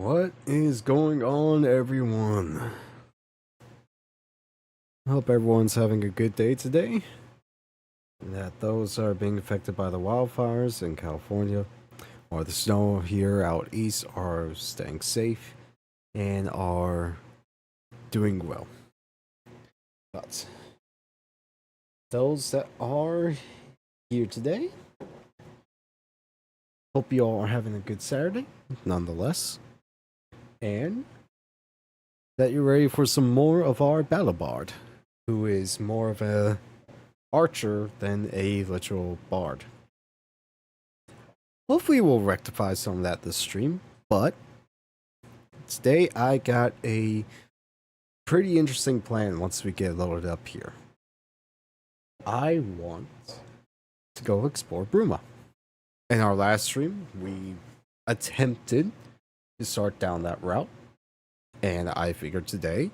What is going on, everyone? I hope everyone's having a good day today. And that those are being affected by the wildfires in California or the snow here out east are staying safe and are doing well. But those that are here today, hope you all are having a good Saturday, nonetheless. And that you're ready for some more of our battle bard, who is more of a archer than a literal bard. Hopefully we'll rectify some of that this stream, but today I got a pretty interesting plan once we get loaded up here. I want to go explore Burma. In our last stream, we attempted to start down that route, and I figured today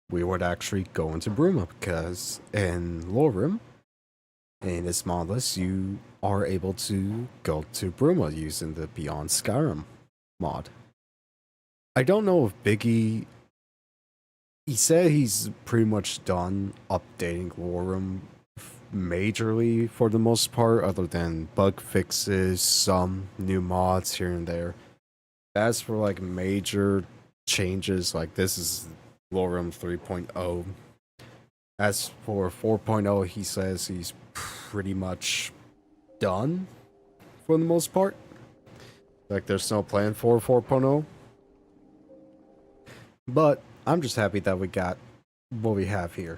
we would actually go into Burma because in LoreRim, in this modlist, you are able to go to Burma using the Beyond Skyrim mod. I don't know if Biggie... He said he's pretty much done updating LoreRim majorly for the most part, other than bug fixes, some new mods here and there. As for like major changes, like this is LoreRim 3.0. As for 4.0, he says he's pretty much done for the most part. Like there's no plan for 4.0. But I'm just happy that we got what we have here.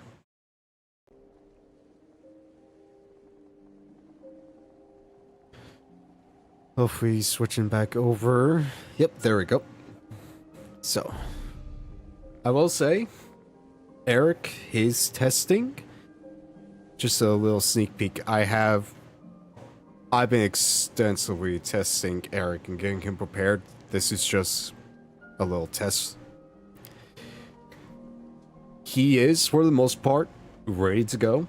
Hopefully switching back over. Yep, there we go. So, I will say, Eric is testing. Just a little sneak peek. I've been extensively testing Eric and getting him prepared. This is just a little test. He is, for the most part, ready to go.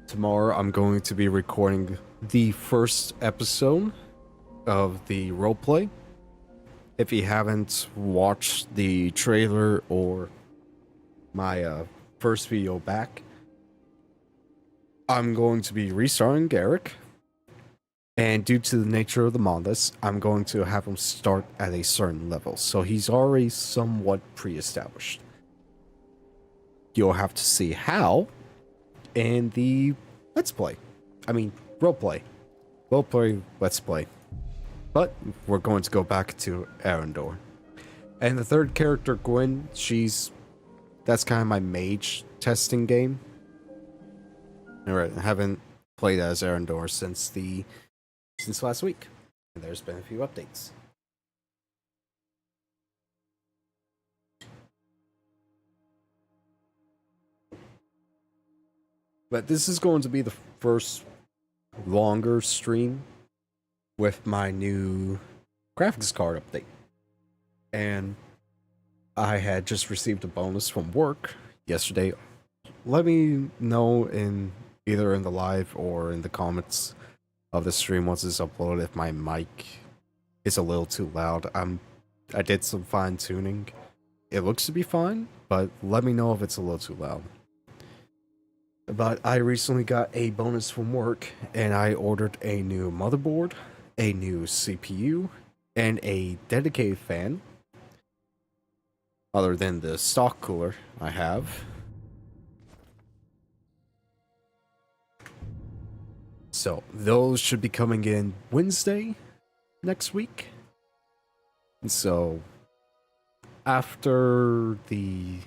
Tomorrow I'm going to be recording the first episode of the roleplay. If you haven't watched the trailer or my first video back, I'm going to be restarting Eric. And due to the nature of the modlist, I'm going to have him start at a certain level. So he's already somewhat pre-established. You'll have to see how in the let's play. I mean, roleplay. Roleplay, let's play. But we're going to go back to Erindor. And the third character, Gwen, that's kind of my mage testing game. Alright, I haven't played as Erindor since last week. And there's been a few updates. But this is going to be the first longer stream with my new graphics card update. And I had just received a bonus from work yesterday. Let me know either in the live or in the comments of the stream once it's uploaded if my mic is a little too loud. I did some fine tuning. It looks to be fine, but let me know if it's a little too loud. But I recently got a bonus from work, and I ordered a new motherboard, a new CPU, and a dedicated fan. Other than the stock cooler I have. So, those should be coming in Wednesday next week. And so, after I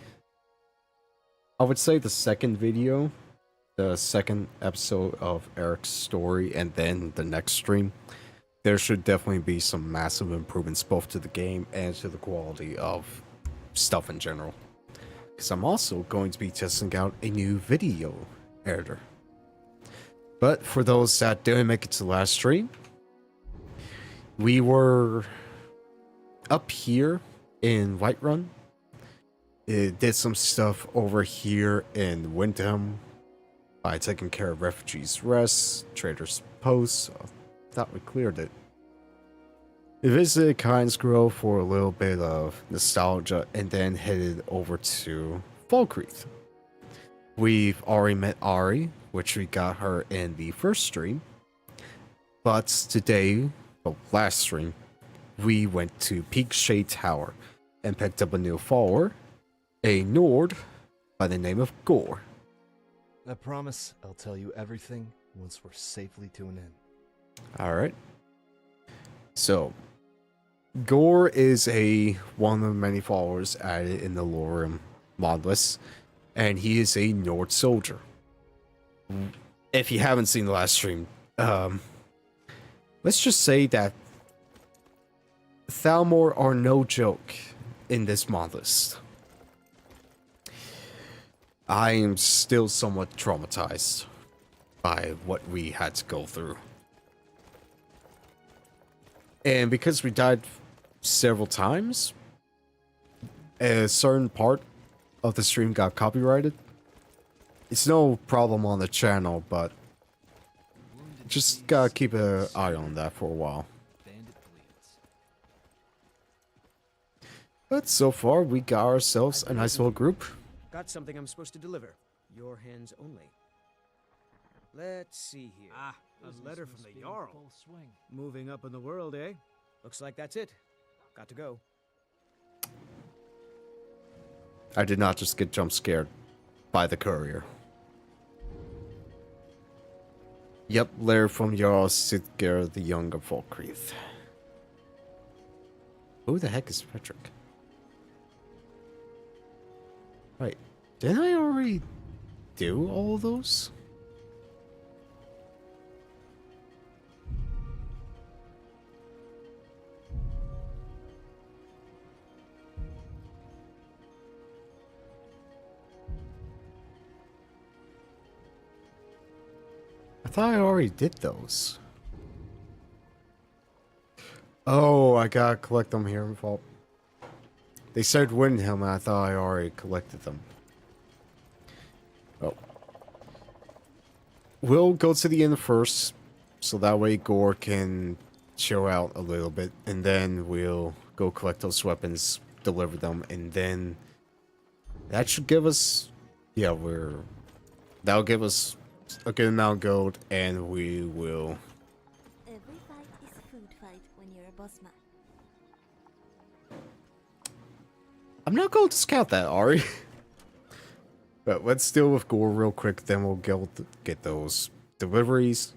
would say the second video, the second episode of Eric's story, and then the next stream, there should definitely be some massive improvements both to the game and to the quality of stuff in general. Because I'm also going to be testing out a new video editor. But for those that didn't make it to the last stream, we were up here in Whiterun. It did some stuff over here in Windham by taking care of Refugees Rest, Trader's Post. I thought we cleared it. We visited Kynes Grove for a little bit of nostalgia and then headed over to Falkreath. We've already met Ari, which we got her in the first stream. But today, last stream, we went to Peak Shade Tower and picked up a new follower, a Nord by the name of Gore. I promise I'll tell you everything once we're safely to an end. Alright. So, Gore is one of the many followers added in the LoreRim modlist, and he is a Nord soldier. If you haven't seen the last stream, let's just say that Thalmor are no joke in this mod list. I am still somewhat traumatized by what we had to go through. And because we died several times, a certain part of the stream got copyrighted. It's no problem on the channel, but just gotta keep an eye on that for a while. But so far, we got ourselves a nice little group. Got something I'm supposed to deliver. Your hands only. Let's see here. Ah, a letter from the Jarl. Moving up in the world, eh? Looks like that's it. Got to go. I did not just get jump scared by the courier. Yep, letter from Jarl Sidger the Young of Falkreath. Who the heck is Patrick? Wait, didn't I already do all of those? I thought I already did those. Oh, I gotta collect them here in Vault. They said Windhelm, and I thought I already collected them. Oh. We'll go to the inn first, so that way Gore can chill out a little bit, and then we'll go collect those weapons, deliver them, and then that should give us, that'll give us a good amount of gold, and we will. Every fight is a food fight when you're a Bosmer. I'm not going to discount that, Ari. But let's deal with Gore real quick, then we'll get those deliveries,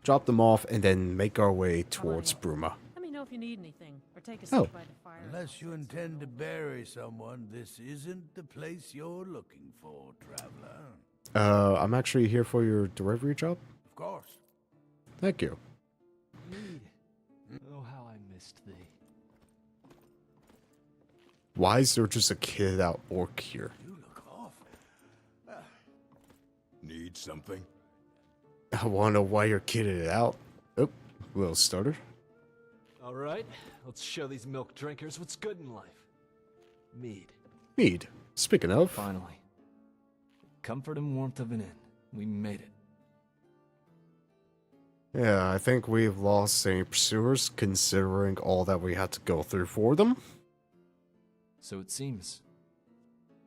drop them off, and then make our way towards Burma. Let me know if you need anything, or take a seat by the fire. Unless you intend to bury someone, this isn't the place you're looking for, traveler. I'm actually here for your delivery job. Of course. Thank you. Mead. Oh, how I missed thee. Why is there just a kitted out orc here? You look off. Need something? I want to know why you're kitted out. Oh, little starter. All right, let's show these milk drinkers what's good in life. Mead. Mead. Speaking of. Finally. Comfort and warmth of an inn. We made it. Yeah, I think we've lost any pursuers, considering all that we had to go through for them. So it seems.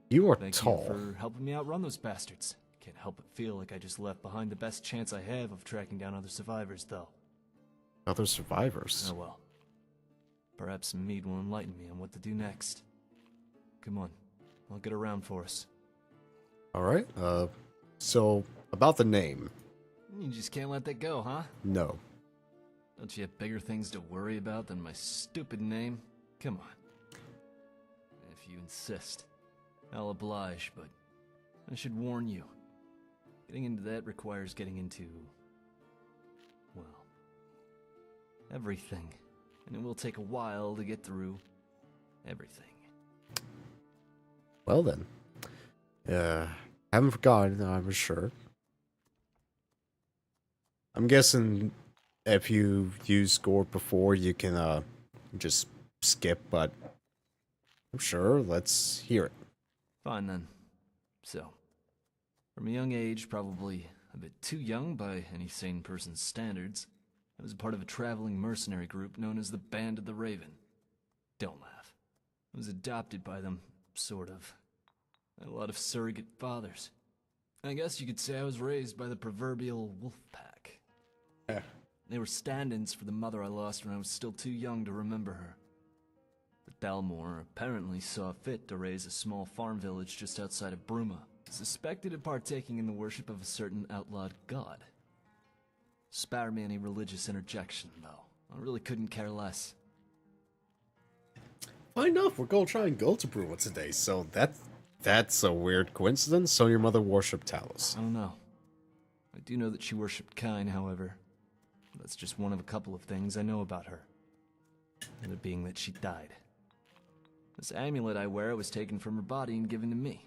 You are Thank tall. you for helping me outrun those bastards. Can't help but feel like I just left behind the best chance I have of tracking down other survivors, though. Other survivors? Oh well. Perhaps Mead will enlighten me on what to do next. Come on, I'll get around for us. Alright, so, about the name. You just can't let that go, huh? No. Don't you have bigger things to worry about than my stupid name? Come on. If you insist, I'll oblige, but I should warn you. Getting into that requires getting into, well, everything. And it will take a while to get through everything. Well then. Haven't forgotten, I'm sure. I'm guessing if you've used Gore before, you can just skip, but I'm sure. Let's hear it. Fine then. So, from a young age, probably a bit too young by any sane person's standards, I was a part of a traveling mercenary group known as the Band of the Raven. Don't laugh. I was adopted by them, sort of. I had a lot of surrogate fathers. I guess you could say I was raised by the proverbial wolf pack. They were stand-ins for the mother I lost when I was still too young to remember her. But Dalmor apparently saw fit to raise a small farm village just outside of Burma, suspected of partaking in the worship of a certain outlawed god. Spare me any religious interjection, though. I really couldn't care less. Fine enough, we're gonna try and go to Burma today, so that's a weird coincidence. So your mother worshipped Talos. I don't know. I do know that she worshipped Kine, however. That's just one of a couple of things I know about her. Another being that she died. This amulet I wear was taken from her body and given to me.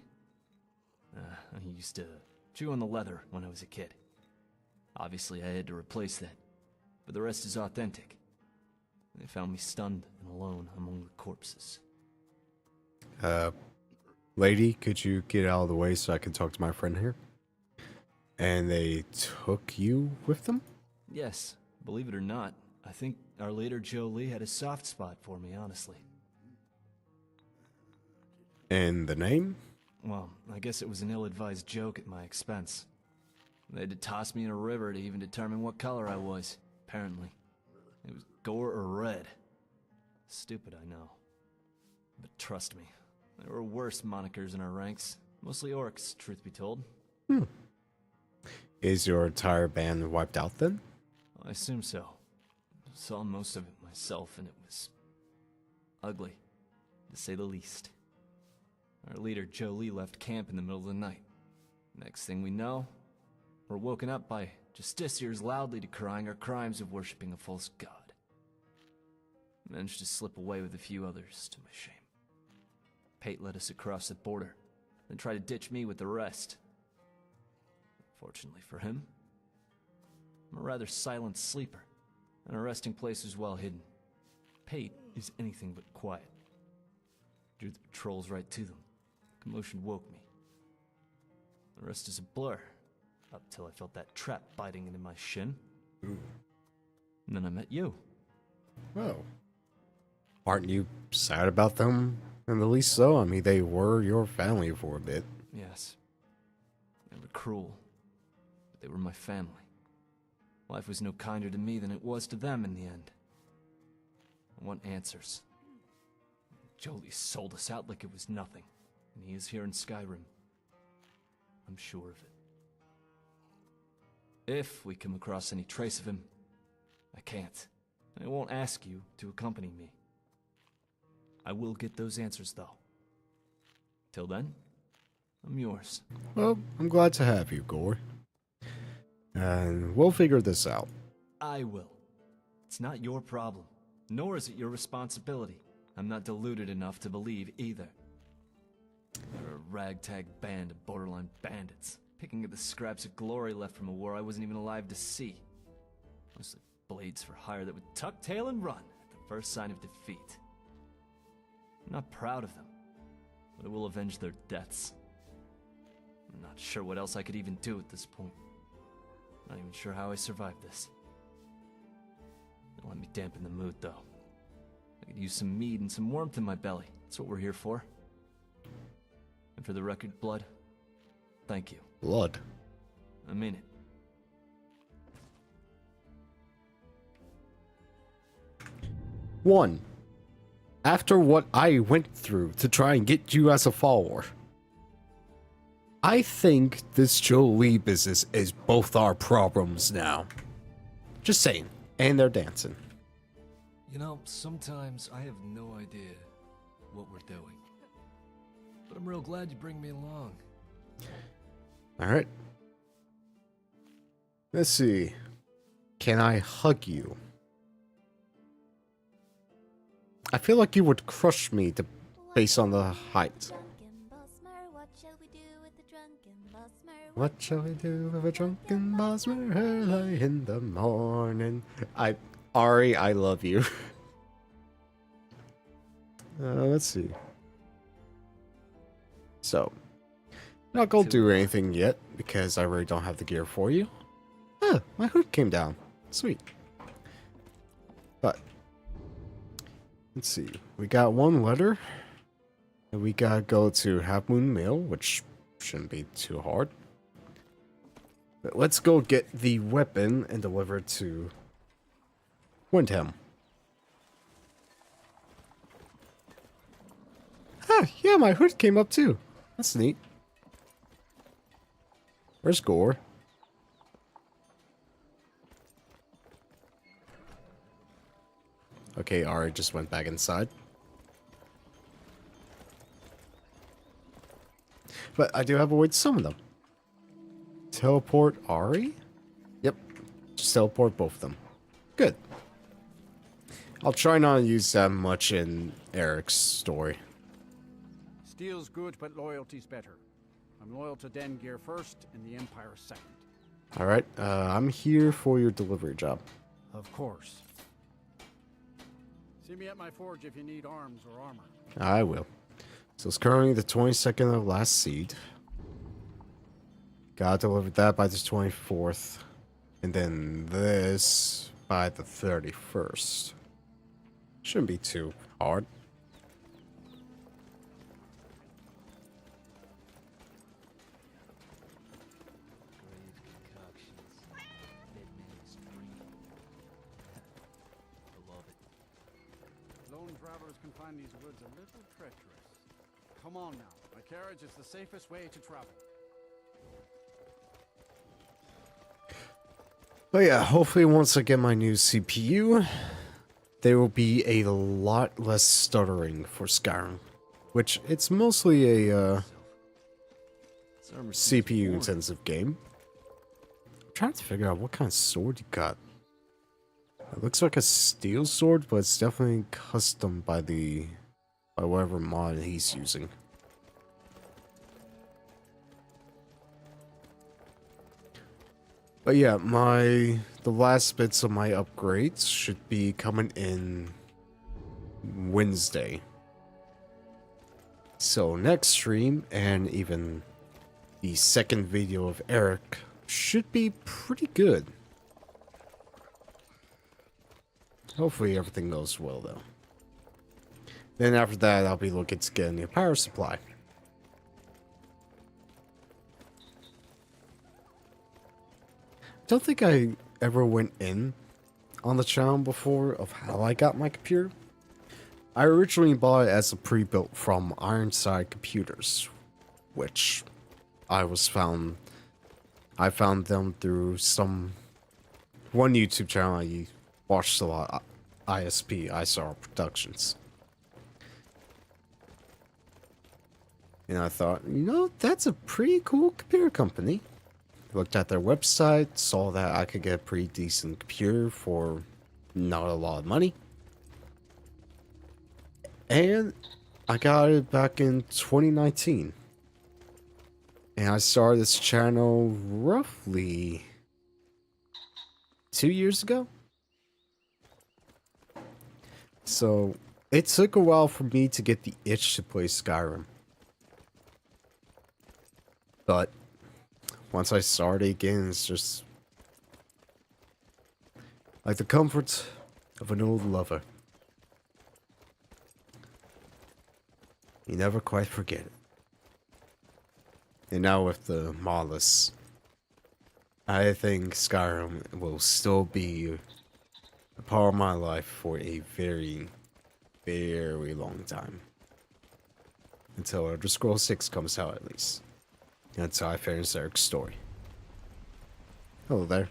I used to chew on the leather when I was a kid. Obviously, I had to replace that, but the rest is authentic. They found me stunned and alone among the corpses. Lady, could you get out of the way so I can talk to my friend here? And they took you with them? Yes, believe it or not, I think our leader Jolie had a soft spot for me, honestly. And the name? Well, I guess it was an ill-advised joke at my expense. They had to toss me in a river to even determine what color I was, apparently. It was gore or red. Stupid, I know. But trust me, there were worse monikers in our ranks. Mostly orcs, truth be told. Is your entire band wiped out then? I assume so. Saw most of it myself, and it was ugly, to say the least. Our leader, Jolie, left camp in the middle of the night. Next thing we know, we're woken up by justiciars loudly decrying our crimes of worshipping a false god. Managed to slip away with a few others, to my shame. Pate led us across the border, then tried to ditch me with the rest. Fortunately for him, I'm a rather silent sleeper, and our resting place is well hidden. Pate is anything but quiet. Drew the patrols right to them. Commotion woke me. The rest is a blur, up till I felt that trap biting into my shin. Ooh. And then I met you. Oh. Aren't you sad about them? And the least so. I mean, they were your family for a bit. Yes. They were cruel, but they were my family. Life was no kinder to me than it was to them in the end. I want answers. Jolie sold us out like it was nothing, and he is here in Skyrim. I'm sure of it. If we come across any trace of him, I can't. I won't ask you to accompany me. I will get those answers, though. Till then, I'm yours. Well, I'm glad to have you, Gore. And we'll figure this out. I will. It's not your problem, nor is it your responsibility. I'm not deluded enough to believe either. They're a ragtag band of borderline bandits, picking at the scraps of glory left from a war I wasn't even alive to see. Mostly blades for hire that would tuck tail and run at the first sign of defeat. I'm not proud of them, but I will avenge their deaths. I'm not sure what else I could even do at this point. Not even sure how I survived this. Don't let me dampen the mood, though. I could use some mead and some warmth in my belly. That's what we're here for. And for the record, Blood, thank you. Blood? I mean it. One, after what I went through to try and get you as a follower, I think this Jolie business is both our problems now. Just saying. And they're dancing. You know, sometimes I have no idea what we're doing. But I'm real glad you bring me along. Alright. Let's see. Can I hug you? I feel like you would crush me based on the height. What shall we do with the drunken Bosmer? What shall we do with a drunken Bosmer early in the morning? Ari, I love you. Let's see. So, not gonna do anything yet because I really don't have the gear for you. Ah, my hood came down. Sweet. Let's see. We got one letter. And we gotta go to Half Moon Mill, which shouldn't be too hard. But let's go get the weapon and deliver it to Windham. Ah, yeah, my hood came up too. That's neat. Where's Gore? Okay, Ari just went back inside. But I do have a way to summon them. Teleport Ari? Yep. Just teleport both of them. Good. I'll try not to use that much in Eric's story. Steel's good, but loyalty's better. I'm loyal to Dengear first and the Empire second. Alright, I'm here for your delivery job. Of course. See me at my forge if you need arms or armor. I will. So it's currently the 22nd of last seed. Gotta deliver that by the 24th. And then this by the 31st. Shouldn't be too hard. Lone travelers can find these woods a little treacherous. Come on now. My carriage is the safest way to travel. But yeah, hopefully once I get my new CPU, there will be a lot less stuttering for Skyrim. Which, it's mostly a CPU intensive game. I'm trying to figure out what kind of sword you got. It looks like a steel sword, but it's definitely custom by whatever mod he's using. But yeah, the last bits of my upgrades should be coming in Wednesday. So next stream, and even the second video of Eric, should be pretty good. Hopefully everything goes well though. Then after that, I'll be looking to get a new power supply. Don't think I ever went in on the channel before of how I got my computer. I originally bought it as a pre-built from Ironside Computers, which I found them through one YouTube channel I watched a lot, ISP, ISR Productions. And I thought, that's a pretty cool computer company. Looked at their website, saw that I could get a pretty decent computer for not a lot of money. And I got it back in 2019. And I started this channel roughly 2 years ago. So it took a while for me to get the itch to play Skyrim. But once I started again, it's just like the comfort of an old lover. You never quite forget it. And now with the modlist, I think Skyrim will still be a part of my life for a very, very long time. Until Elder Scrolls 6 comes out, at least. Until I finish Eric's story. Hello there.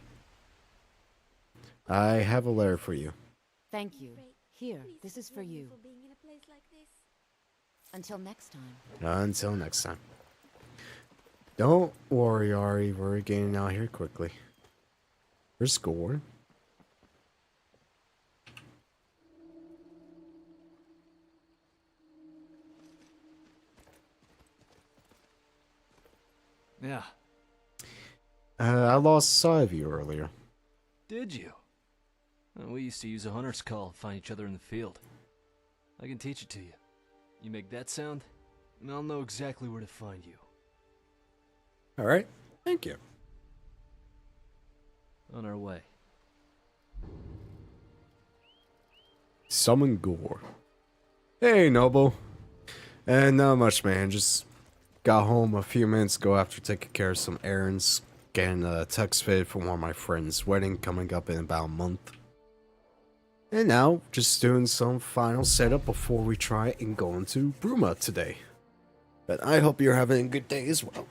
I have a letter for you. Thank you. Here, this is for you. Until next time. Until next time. Don't worry, Ari. We're getting out here quickly. Where's Gore? Yeah. I lost sight of you earlier. Did you? We used to use a hunter's call to find each other in the field. I can teach it to you. You make that sound, and I'll know exactly where to find you. Alright, thank you. On our way. Summon Gore. Hey, Noble. And not much, man. Just got home a few minutes ago after taking care of some errands. Getting a text fitted for one of my friend's wedding coming up in about a month. And now, just doing some final setup before we try and go into Burma today. But I hope you're having a good day as well.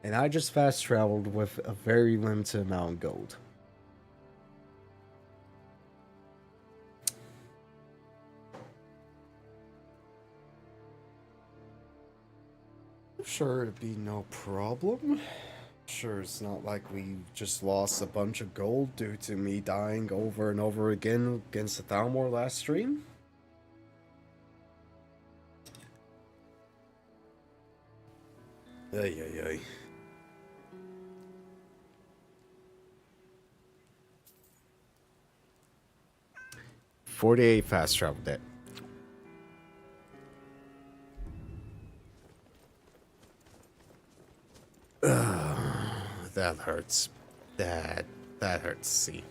And I just fast traveled with a very limited amount of gold. I'm sure it'd be no problem. Sure, it's not like we just lost a bunch of gold due to me dying over and over again against the Thalmor last stream. Ay, ay, ay. $48 fast travel debt. That hurts. That hurts to see.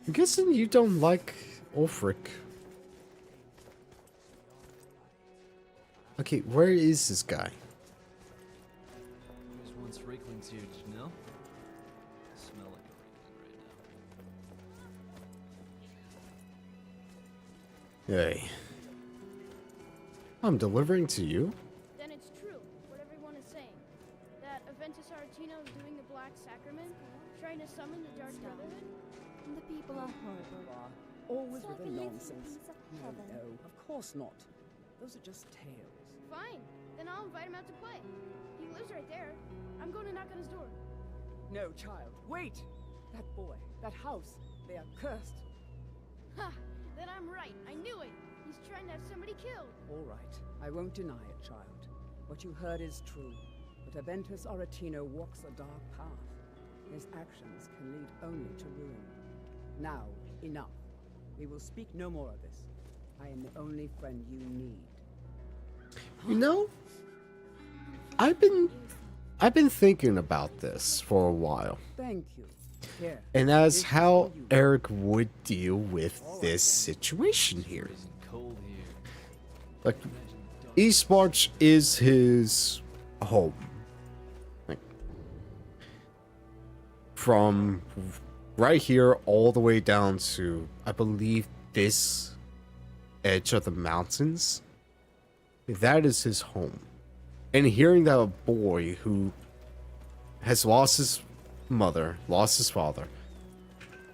I'm guessing you don't like Ulfric. Okay, where is this guy? There's once Requiems here, did you know? Smell like a Requiem right now. Hey. I'm delivering to you? Then it's true, what everyone is saying. That Aventus Aretino is doing the Black Sacrament, trying to summon the Dark Brotherhood. And the people are horrible. Always So with I the believe nonsense. things of No, heaven. no, of course not. Those are just tales. Fine, then I'll invite him out to play. He lives right there. I'm going to knock on his door. No, child, wait! That boy, that house, they are cursed. Ha! Then I'm right. I knew it. He's trying to have somebody killed. All right, I won't deny it, child. What you heard is true. But Aventus Aretino walks a dark path. His actions can lead only to ruin. Now, enough. We will speak no more of this. I am the only friend you need. You know, I've been thinking about this for a while. Thank you. Here, And as this how is for you. Eric would deal with this situation here. Freezing cold here. Like, East March is his home. Like, from right here all the way down to, I believe, this edge of the mountains. That is his home. And hearing that a boy who has lost his mother, lost his father,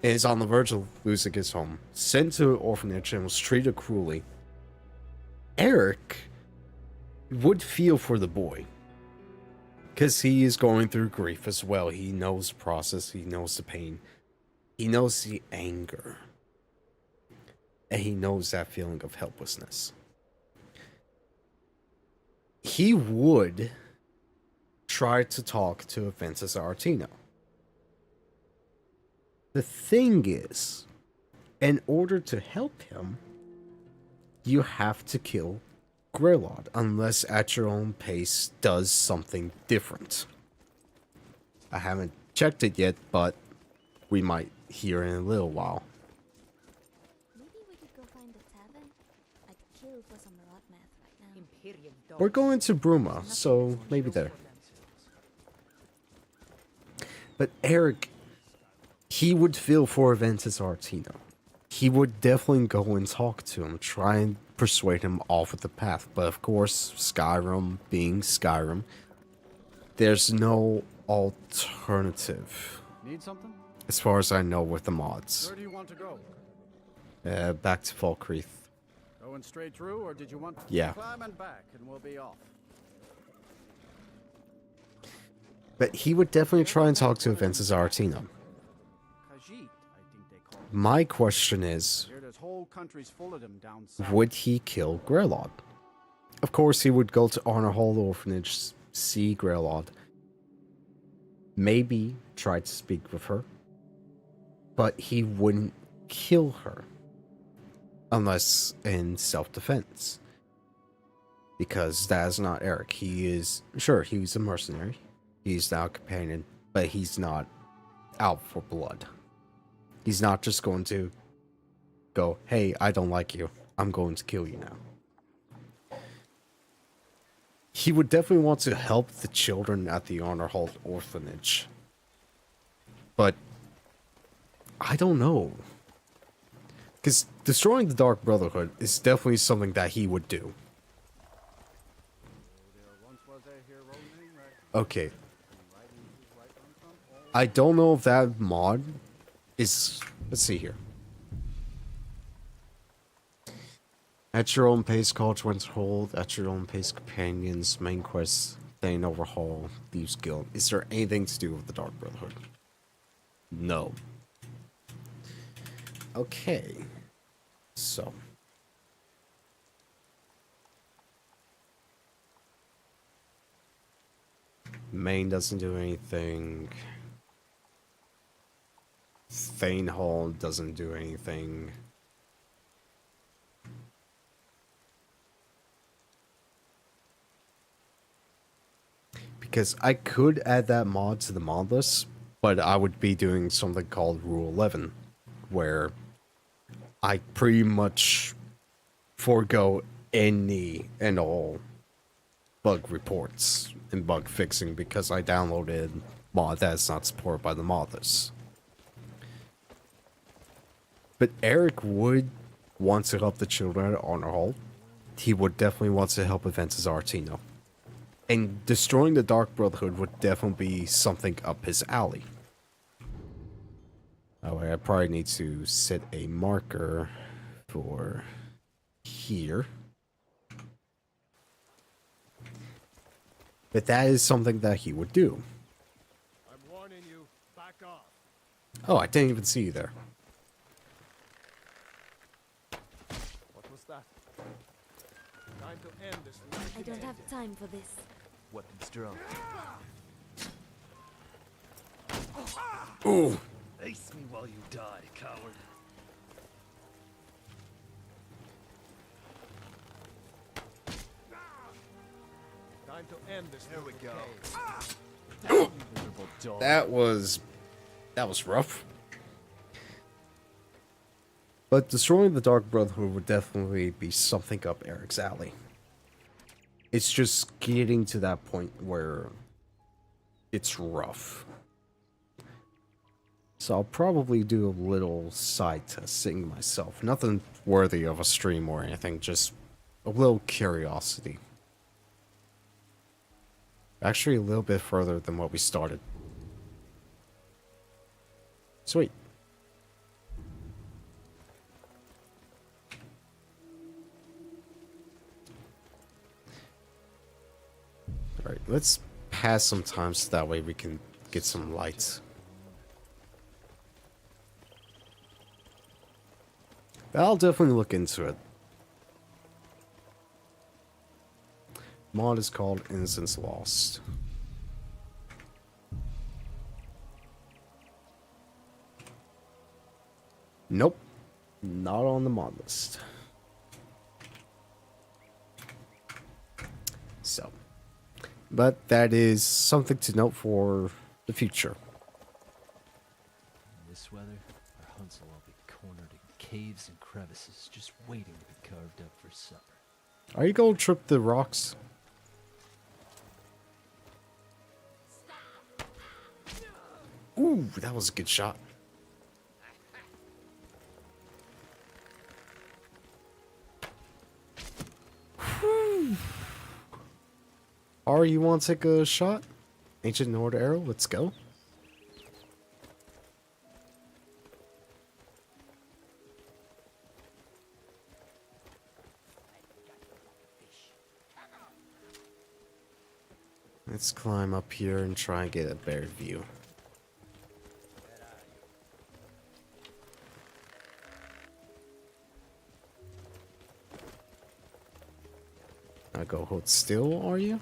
and is on the verge of losing his home, sent to an orphanage and was treated cruelly, Eric would feel for the boy. Because he is going through grief as well. He knows the process, he knows the pain, he knows the anger, and he knows that feeling of helplessness. He would try to talk to Aventus Aretino. The thing is, in order to help him, you have to kill Greylod, unless at your own pace does something different. I haven't checked it yet, but we might hear in a little while. Maybe we could go find the tavern. I'd kill for some rot math right now. We're going to Burma, so maybe there. But Eric, he would feel for Aventus Aretino. He would definitely go and talk to him, try and persuade him off of the path. But of course, Skyrim being Skyrim, there's no alternative. Need something? As far as I know with the mods. Where do you want to go? Back to Falkreath. Going straight through, or did you want to Yeah. climb and back, and we'll be off? But he would definitely try and talk to Aventus Aretino. Khajiit, I think they call it. My question is, Here, there's whole countries full of them down south. would he kill Greylod? Of course, he would go to Arnarhall Orphanage, see Greylod. maybe try to speak with her, but he wouldn't kill her unless in self-defense. Because that is not Eric. He is, sure, he's a mercenary. He's now a companion, but he's not out for blood. He's not just going to go, hey, I don't like you. I'm going to kill you now. He would definitely want to help the children at the Honor Hold orphanage. But I don't know. Because destroying the Dark Brotherhood is definitely something that he would do. Okay. I don't know if that mod is... Let's see here. At your own pace, College Winterhold. At your own pace, companions. Main quest, Thane Overhaul, Thieves Guild. Is there anything to do with the Dark Brotherhood? No. Okay. So. Main doesn't do anything. Thane Hall doesn't do anything. Because I could add that mod to the mod list, but I would be doing something called Rule 11, where I pretty much forego any and all bug reports and bug fixing because I downloaded mod that's not supported by the mod list. But Eric would want to help the children at Honor Hall. He would definitely want to help Aventus Artino. And destroying the Dark Brotherhood would definitely be something up his alley. Oh, I probably need to set a marker for here. But that is something that he would do. I'm warning you, back off. Oh, I didn't even see you there. What was that? Time to end this. I don't have time for this. Weapons drawn. Ooh. Ace me while you die, coward. Time to end this. Here we go. That was rough. But destroying the Dark Brotherhood would definitely be something up Eric's alley. It's just getting to that point where it's rough. So I'll probably do a little side testing myself. Nothing worthy of a stream or anything, just a little curiosity. Actually, a little bit further than what we started. Sweet. Alright, let's pass some time so that way we can get some lights. I'll definitely look into it. Mod is called Innocence Lost. Nope. Not on the mod list. So. But that is something to note for the future. In this weather, our hunts will all be cornered in caves and crevices, just waiting to be carved up for supper. Are you going to trip the rocks? Ooh, that was a good shot. Ari, you want to take a shot? Ancient Nord arrow, let's go. Let's climb up here and try and get a better view. Now go hold still, are you?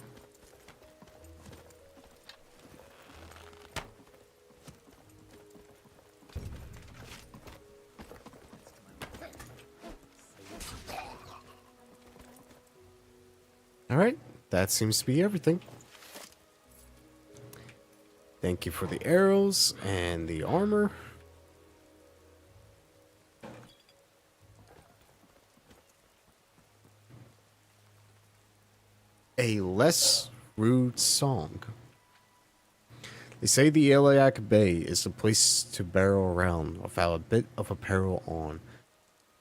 Alright, that seems to be everything. Thank you for the arrows and the armor. A less rude song. They say the Iliac Bay is the place to barrel around without a bit of apparel on.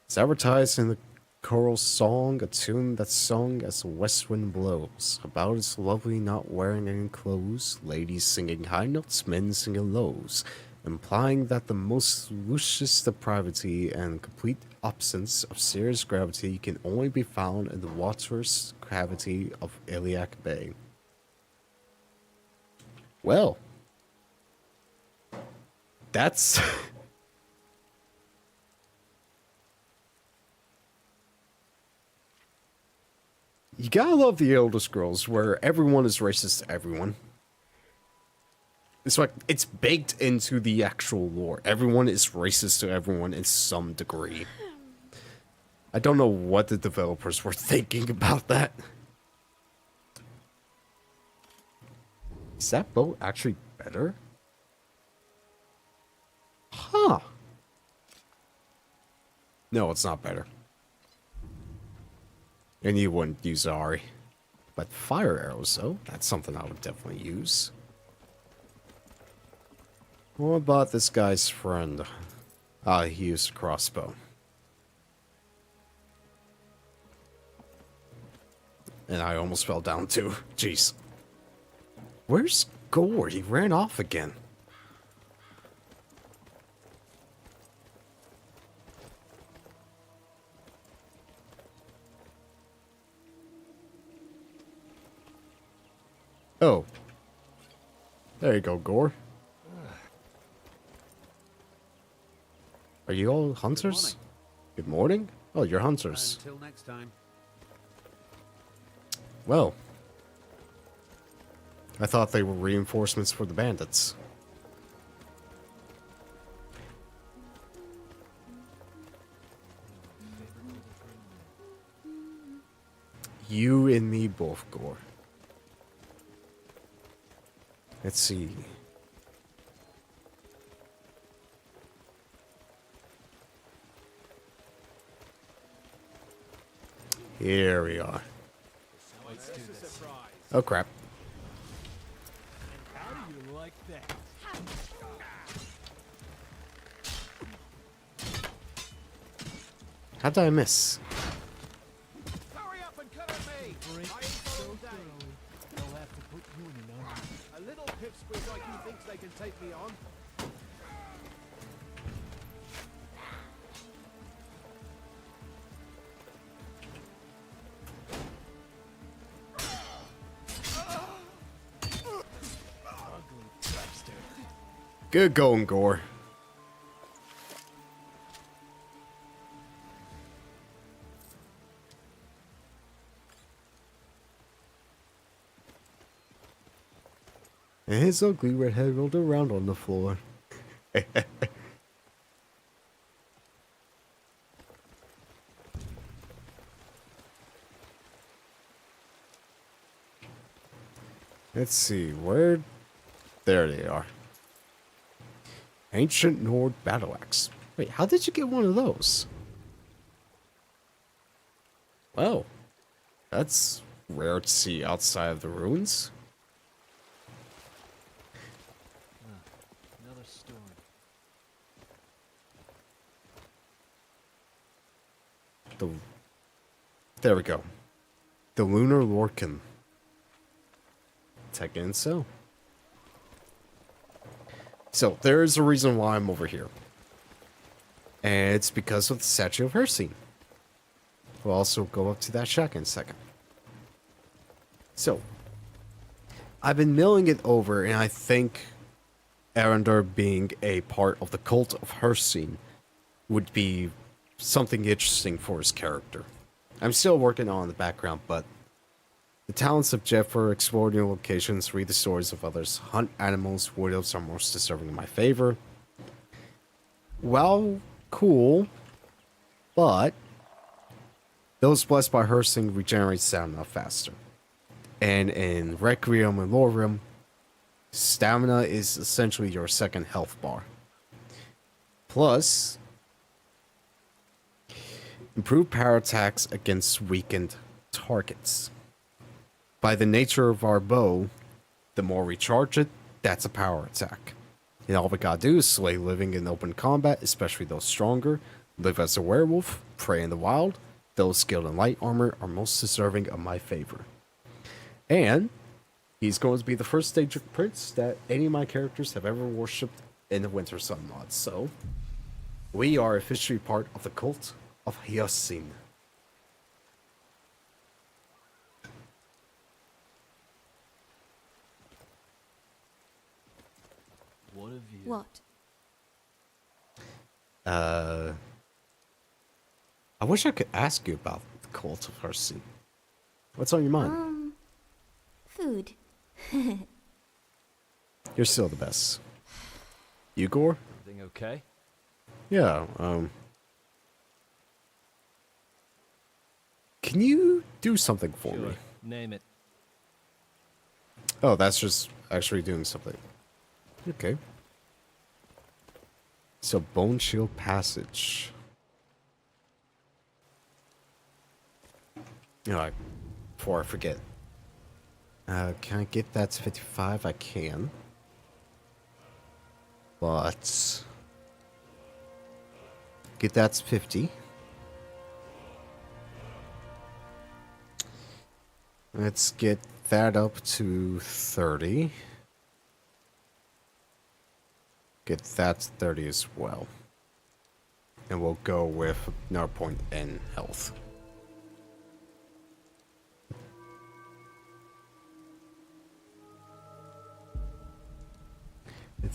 It's advertised in the choral song, a tune that's sung as the west wind blows. About its lovely not wearing any clothes, ladies singing high notes, men singing lows, implying that the most luscious depravity and complete absence of serious gravity can only be found in the water's cavity of Iliac Bay. Well, that's... You gotta love the Elder Scrolls, where everyone is racist to everyone. It's like, it's baked into the actual lore. Everyone is racist to everyone in some degree. I don't know what the developers were thinking about that. Is that boat actually better? Huh. No, it's not better. And you wouldn't use Ari. But fire arrows, though, that's something I would definitely use. What about this guy's friend? Ah, he used a crossbow. And I almost fell down too. Jeez. Where's Gore? He ran off again. Oh. There you go, Gore. Are you all hunters? Good morning. Oh, you're hunters. Until next time. Well. I thought they were reinforcements for the bandits. You and me both, Gore. Let's see. Here we are. Oh crap. How do you like that? How did I miss? Hurry up and cut at me! I ain't so thorough. They'll have to put you in an army. A little pipsqueak like you thinks they can take me on. Good going, Gore. And his ugly red head rolled around on the floor. Let's see, where... There they are. Ancient Nord battle axe. Wait, how did you get one of those? Well, that's rare to see outside of the ruins. Another storm. There we go. The Lunar Lorcan. Tekken so. So, there's a reason why I'm over here. And it's because of the statue of her scene. We'll also go up to that shack in a second. So, I've been milling it over, and I think Erindor being a part of the cult of her scene would be something interesting for his character. I'm still working on the background, but the talents of Jeffer, explore new locations, read the stories of others, hunt animals, wood elves are most deserving in my favor. Well, cool, but those blessed by her scene regenerate stamina faster. And in Requiem and LoreRim, stamina is essentially your second health bar. Plus, improved power attacks against weakened targets. By the nature of our bow, the more we charge it, that's a power attack. And all we gotta do is slay living in open combat, especially those stronger, live as a werewolf, prey in the wild. Those skilled in light armor are most deserving of my favor. And he's going to be the first stage of prince that any of my characters have ever worshipped in the Winter Sun mod. So, we are officially part of the cult of Hyasin. What have you... What? I wish I could ask you about the cult of Hyasin. What's on your mind? Food. You're still the best. Igor? Everything okay? Yeah, can you do something for me? Name it. Oh, that's just actually doing something. Okay. So, Bone Shield Passage. Alright, before I forget. Can I get that to 55? I can. But... get that to 50. Let's get that up to 30. Get that to 30 as well. And we'll go with another point in health.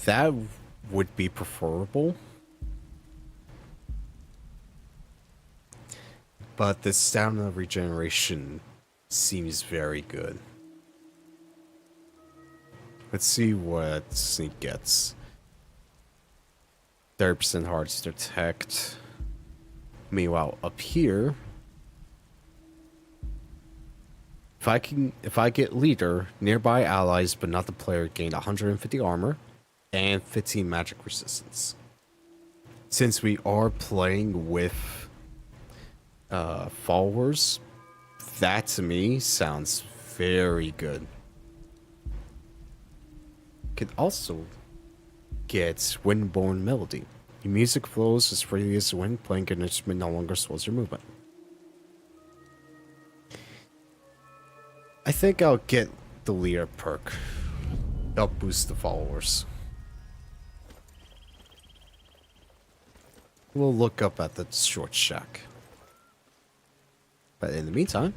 That would be preferable. But the stamina regeneration seems very good. Let's see what Sneak gets. 30% hard to detect. Meanwhile, up here, if I get leader, nearby allies but not the player gain 150 armor and 15 magic resistance. Since we are playing with followers, that to me sounds very good. Could also get Windborne Melody. Your music flows as freely as the wind, playing an instrument no longer slows your movement. I think I'll get the leader perk. Help boost the followers. We'll look up at the short shack. But in the meantime,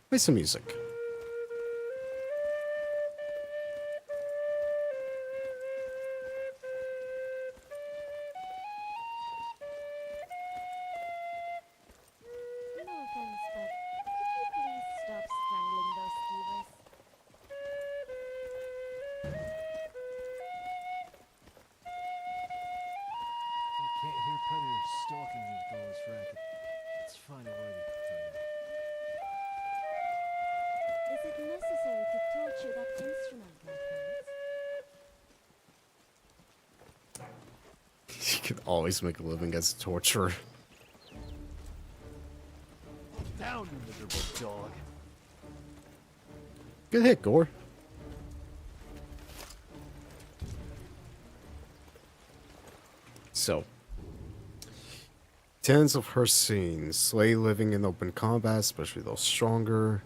play some music. No offense, but could you please stop strangling those skewers? You can't hear predators stalking these boys, Racket. Let's find a way to Is it necessary to torture that instrument, my friends? You can always make a living as a torturer. down, you miserable dog. Good hit, Gore. So, tenants of Hyasin, slay living in open combat, especially those stronger.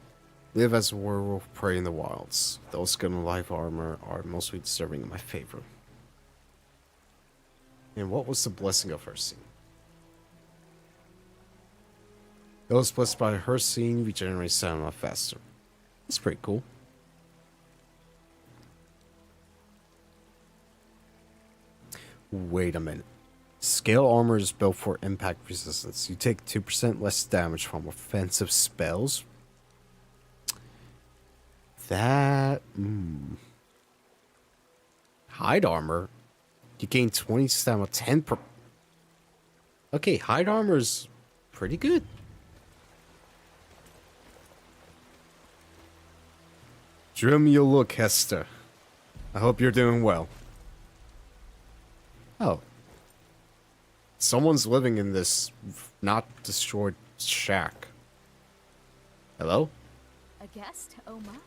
Live as a werewolf, prey in the wilds. Those skilled in life armor are mostly deserving in my favor. And what was the blessing of Hyasin? Those blessed by Hyasin regenerate stamina faster. That's pretty cool. Wait a minute. Scale armor is built for impact resistance. You take 2% less damage from offensive spells. That... Hide armor? You gain 20 stamina, 10 per... Okay, hide armor is pretty good. Drum you look, Hester. I hope you're doing well. Oh. Someone's living in this not destroyed shack. Hello? A guest? Oh my.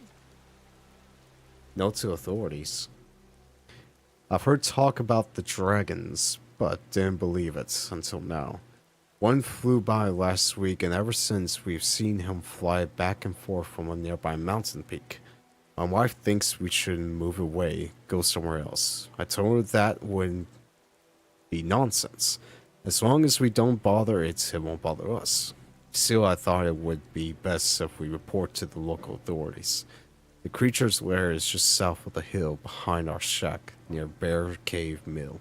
Note to authorities. I've heard talk about the dragons, but didn't believe it until now. One flew by last week, and ever since we've seen him fly back and forth from a nearby mountain peak. My wife thinks we should move away, go somewhere else. I told her that wouldn't be nonsense. As long as we don't bother it, it won't bother us. Still, I thought it would be best if we report to the local authorities. The creature's lair is just south of the hill behind our shack, near Bear Cave Mill.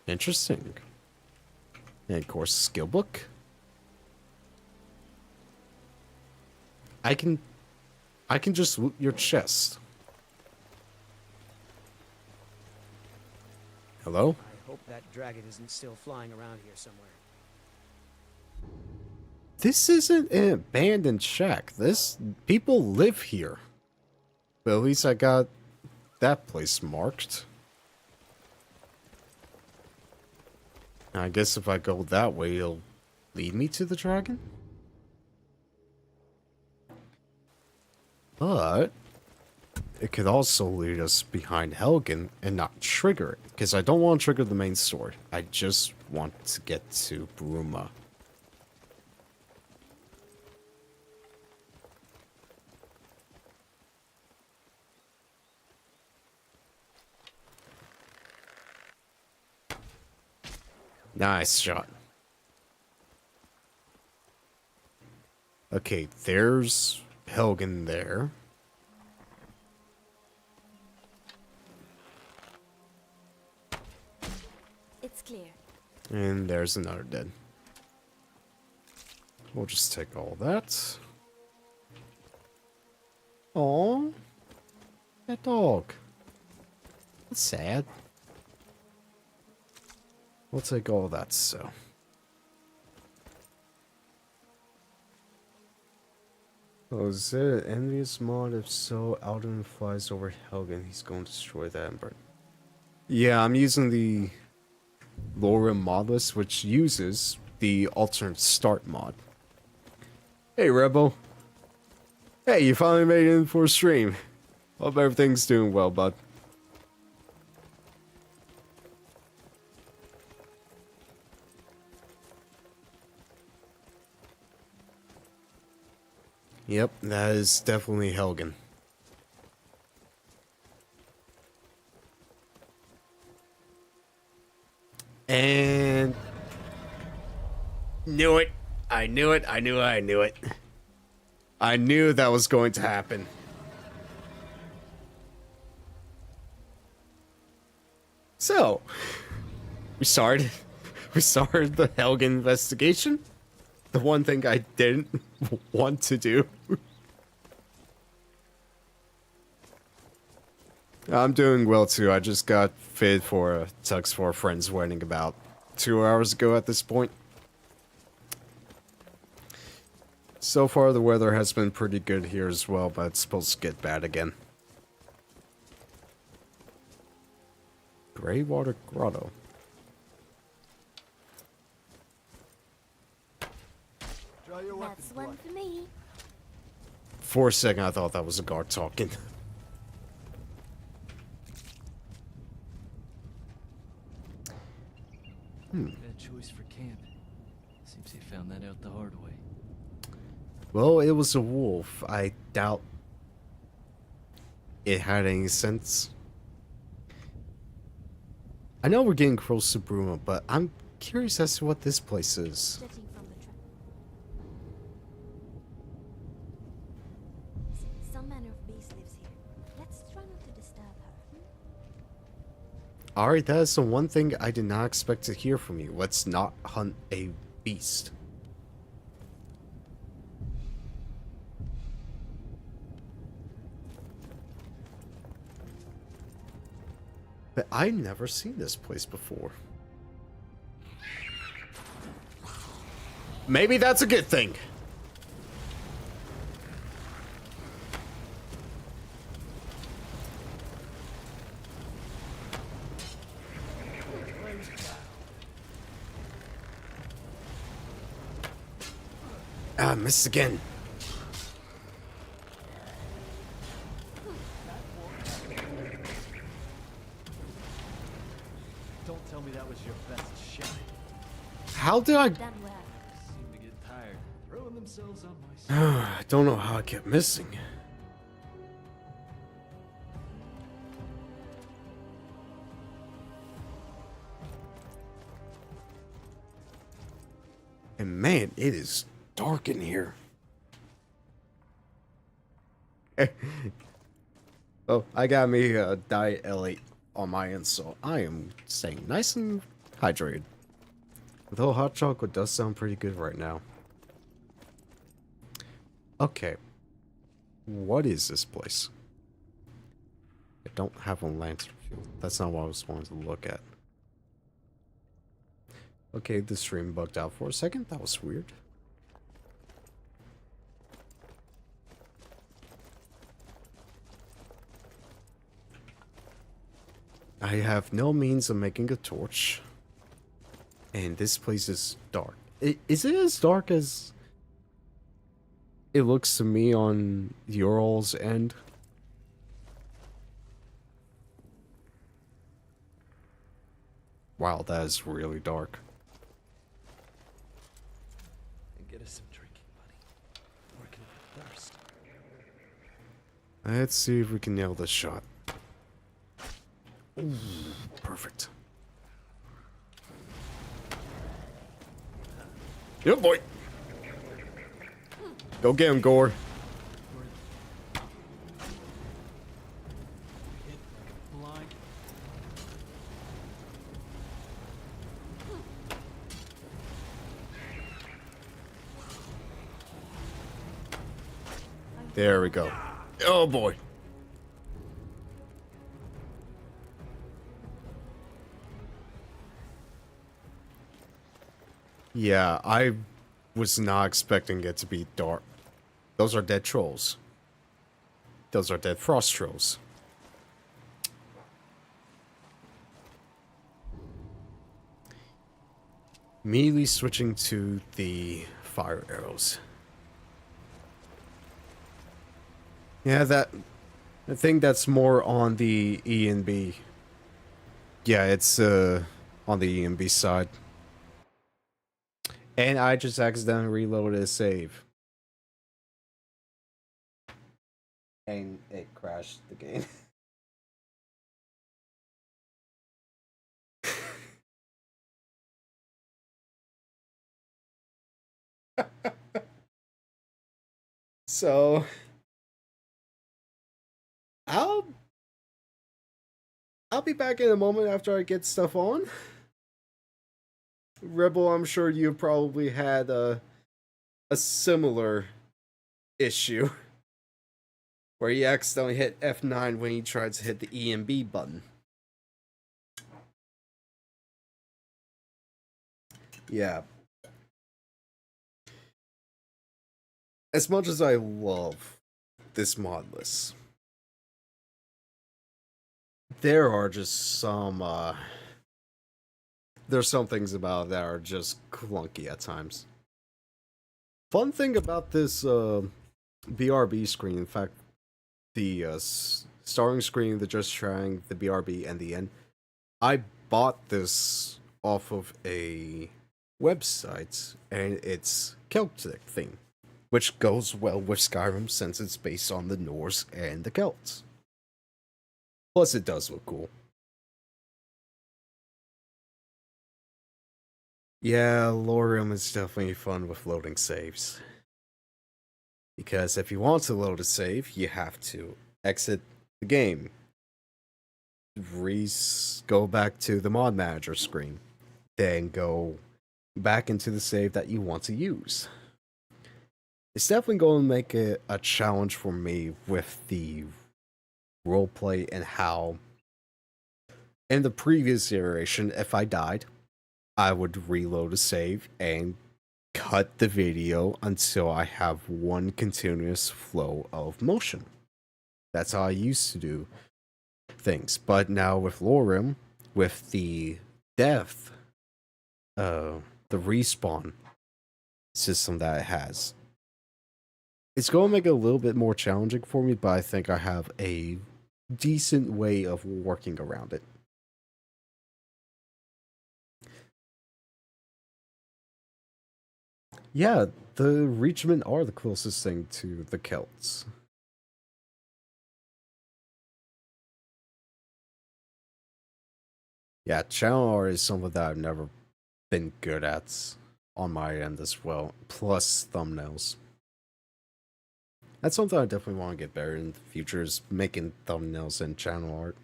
Interesting. And of course, skill book. I can just loot your chest. Hello? I hope that dragon isn't still flying around here somewhere. This isn't an abandoned shack. People live here. But at least I got that place marked. I guess if I go that way, it'll lead me to the dragon? But it could also lead us behind Helgen and not trigger it. Because I don't want to trigger the main story. I just want to get to Burma. Nice shot. Okay, there's Helgen there. It's clear. And there's another dead. We'll just take all that. Aww. That dog. That's sad. We'll take all that, so. Oh, is it an envious mod? If so, Alden flies over Helgen. He's going to destroy that ember. Yeah, I'm using the LoreRim modlist, which uses the alternate start mod. Hey, Rebel. Hey, you finally made it in for a stream. Hope everything's doing well, bud. Yep, that is definitely Helgen. And knew it. I knew it. I knew it. I knew that was going to happen. So, we started the Helgen investigation. The one thing I didn't want to do. I'm doing well too. I just got fitted for a tux for a friend's wedding about 2 hours ago at this point. So far the weather has been pretty good here as well, but it's supposed to get bad again. Greywater Grotto. That's one for me. For a second I thought that was a guard talking. Bad choice for camp. Seems he found that out the hard way. Well, it was a wolf. I doubt it had any sense. I know we're getting close to Burma, but I'm curious as to what this place is. Judging from the some manner of beast lives here. Let's try not to disturb her. Alright, that is the one thing I did not expect to hear from you. Let's not hunt a beast. But I've never seen this place before. Maybe that's a good thing. missed again. Don't tell me that was your best shot. How did I... Done well. Seem to get tired, throwing themselves on my side. I don't know how I kept missing. And man, it is dark in here. Oh, I got me a Diet L8 on my end, so I am staying nice and hydrated. Though hot chocolate does sound pretty good right now. Okay. What is this place? I don't have a lantern fuel. That's not what I was wanting to look at. Okay, the stream bugged out for a second. That was weird. I have no means of making a torch. And this place is dark. Is it as dark as it looks to me on Ural's end? Wow, that is really dark. Get us some drinking, buddy. Working up thirst. Let's see if we can nail this shot. Ooh, perfect. Yep, boy. Go get him, Gore. There we go. Oh boy. Yeah, I was not expecting it to be dark. Those are dead trolls. Those are dead frost trolls. Immediately switching to the fire arrows. Yeah, I think that's more on the E and B. Yeah, it's on the E and B side. And I just accidentally reloaded a save. And it crashed the game. So I'll be back in a moment after I get stuff on. Rebel, I'm sure you probably had a similar issue where you accidentally hit F9 when you tried to hit the E and B button. Yeah. As much as I love this mod list, there are just some there's some things about it that are just clunky at times. Fun thing about this BRB screen, in fact, the starting screen, the just trying, the BRB, and the end, I bought this off of a website, and it's Celtic theme, which goes well with Skyrim since it's based on the Norse and the Celts. Plus, it does look cool. Yeah, LoreRim is definitely fun with loading saves. Because if you want to load a save, you have to exit the game. Go back to the mod manager screen. Then go back into the save that you want to use. It's definitely going to make it a challenge for me with the roleplay and how in the previous iteration, if I died, I would reload a save and cut the video until I have one continuous flow of motion. That's how I used to do things. But now with LoreRim, with the death, the respawn system that it has, It's going to make it a little bit more challenging for me, but I think I have a decent way of working around it. Yeah, the Reachmen are the closest thing to the Celts. Yeah, channel art is something that I've never been good at on my end as well, plus thumbnails. That's something I definitely want to get better in the future, is making thumbnails and channel art.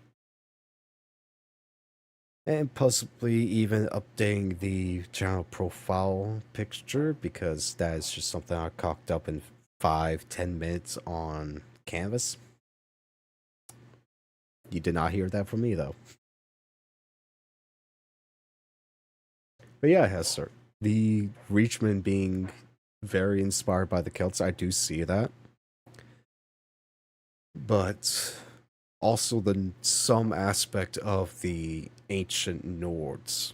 And possibly even updating the channel profile picture, because that is just something I cocked up in 5-10 minutes on Canvas. You did not hear that from me, though. But yeah, Hester, the Reachmen being very inspired by the Celts, I do see that. But also some aspect of the ancient Nords.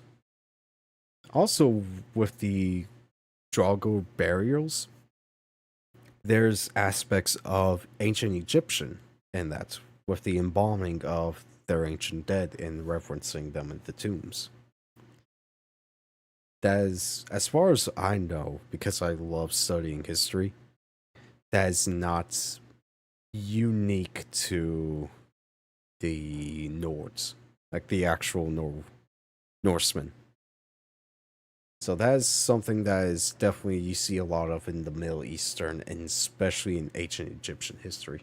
Also, with the Draugr burials, there's aspects of ancient Egyptian in that, with the embalming of their ancient dead and referencing them in the tombs. That is, as far as I know, because I love studying history, that is not unique to the Nords, like the actual Norsemen. So that is something that is definitely you see a lot of in the Middle Eastern and especially in ancient Egyptian history.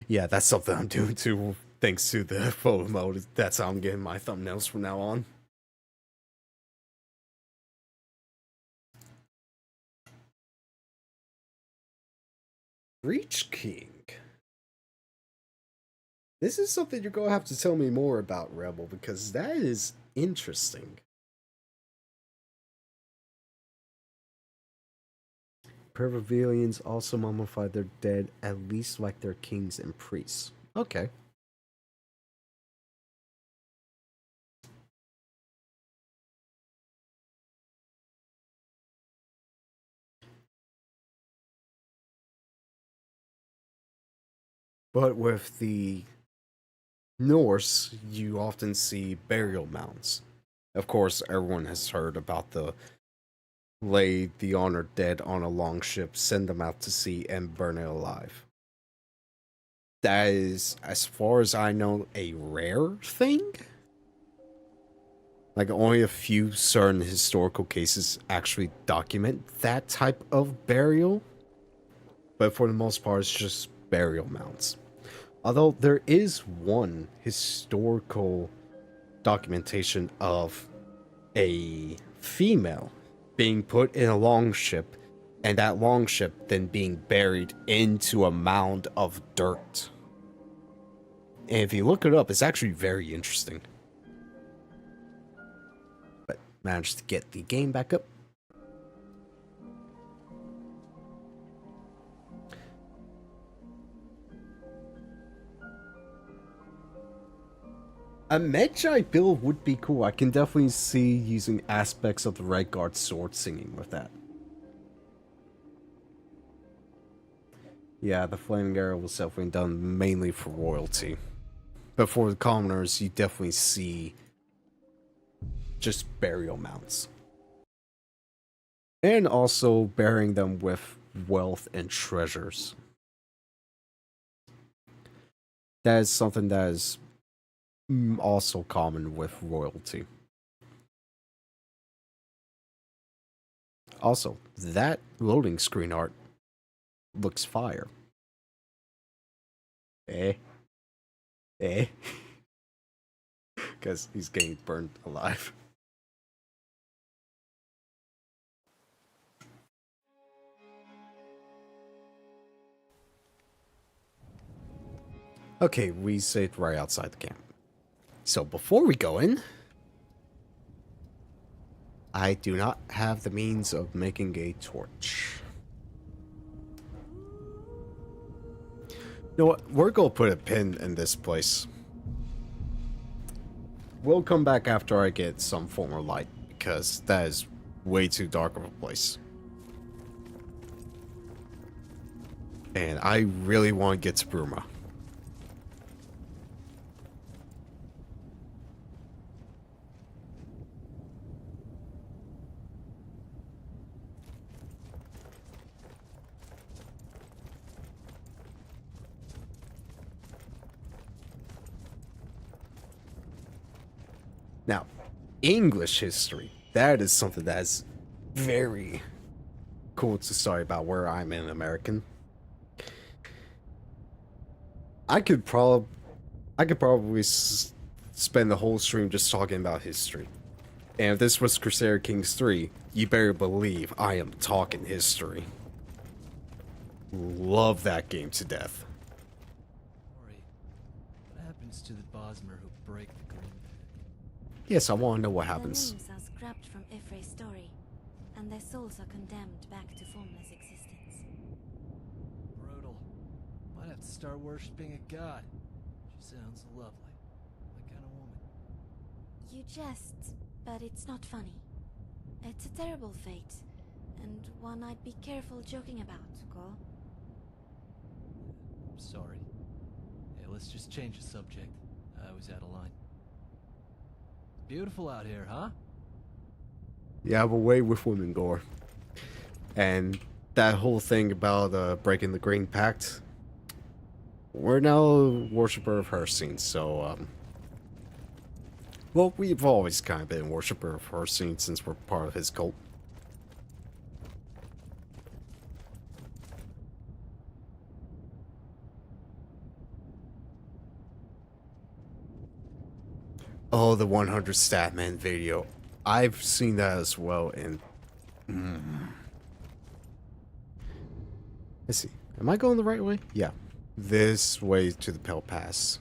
Yeah, that's something I'm doing too, thanks to the photo mode. That's how I'm getting my thumbnails from now on. Breach King. This is something you're going to have to tell me more about, Rebel, because that is interesting. Pervilians also mummified their dead, at least like their kings and priests. Okay. But with the Norse, you often see burial mounds. Of course, everyone has heard about the lay the honored dead on a longship, send them out to sea, and burn it alive. That is, as far as I know, a rare thing. Like, only a few certain historical cases actually document that type of burial. But for the most part, it's just burial mounds. Although there is one historical documentation of a female being put in a longship, and that longship then being buried into a mound of dirt. And if you look it up, it's actually very interesting. But managed to get the game back up. A Medjay build would be cool. I can definitely see using aspects of the Redguard sword singing with that. Yeah, the Flaming Arrow was definitely done mainly for royalty. But for the commoners, you definitely see just burial mounds. And also burying them with wealth and treasures. That is something that is also common with royalty. Also, that loading screen art looks fire. Because he's getting burned alive. Okay, we saved right outside the camp. So before we go in, I do not have the means of making a torch. You know what? We're going to put a pin in this place. We'll come back after I get some form of light, because that is way too dark of a place. And I really want to get to Burma. Now, English history. That is something that's very cool to study about where I'm an American. I could probably spend the whole stream just talking about history. And if this was Crusader Kings 3, you better believe I am talking history. Love that game to death. What happens to the Bosmer who break the green? Yes, I want to know what happens. Their names are scrapped from Ifre's story, and their souls are condemned back to formless existence. Brutal. Might have to start worshipping a god. She sounds lovely. My kind of woman. You jest, but it's not funny. It's a terrible fate, and one I'd be careful joking about, Go. I'm sorry. Hey, let's just change the subject. I was out of line. Beautiful out here, huh? You have a way with women, Gore. And that whole thing about breaking the Green Pact, we're now a worshiper of her scene, so, well, we've always kind of been a worshiper of her scene since we're part of his cult. Oh, the 100 Statman video. I've seen that as well, and... Let's see. Am I going the right way? Yeah. This way to the Pale Pass.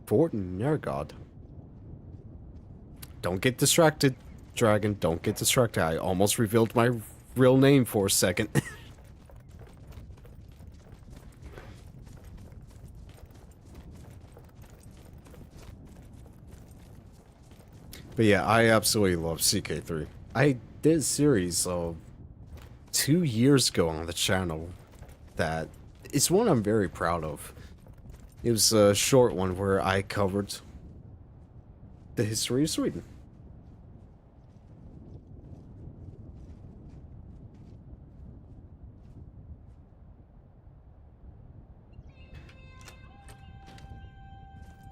Fort Nergod. Don't get distracted, Dragon. Don't get distracted. I almost revealed my real name for a second. But yeah, I absolutely love CK3. I did a series 2 years ago on the channel that it's one I'm very proud of. It was a short one where I covered the history of Sweden.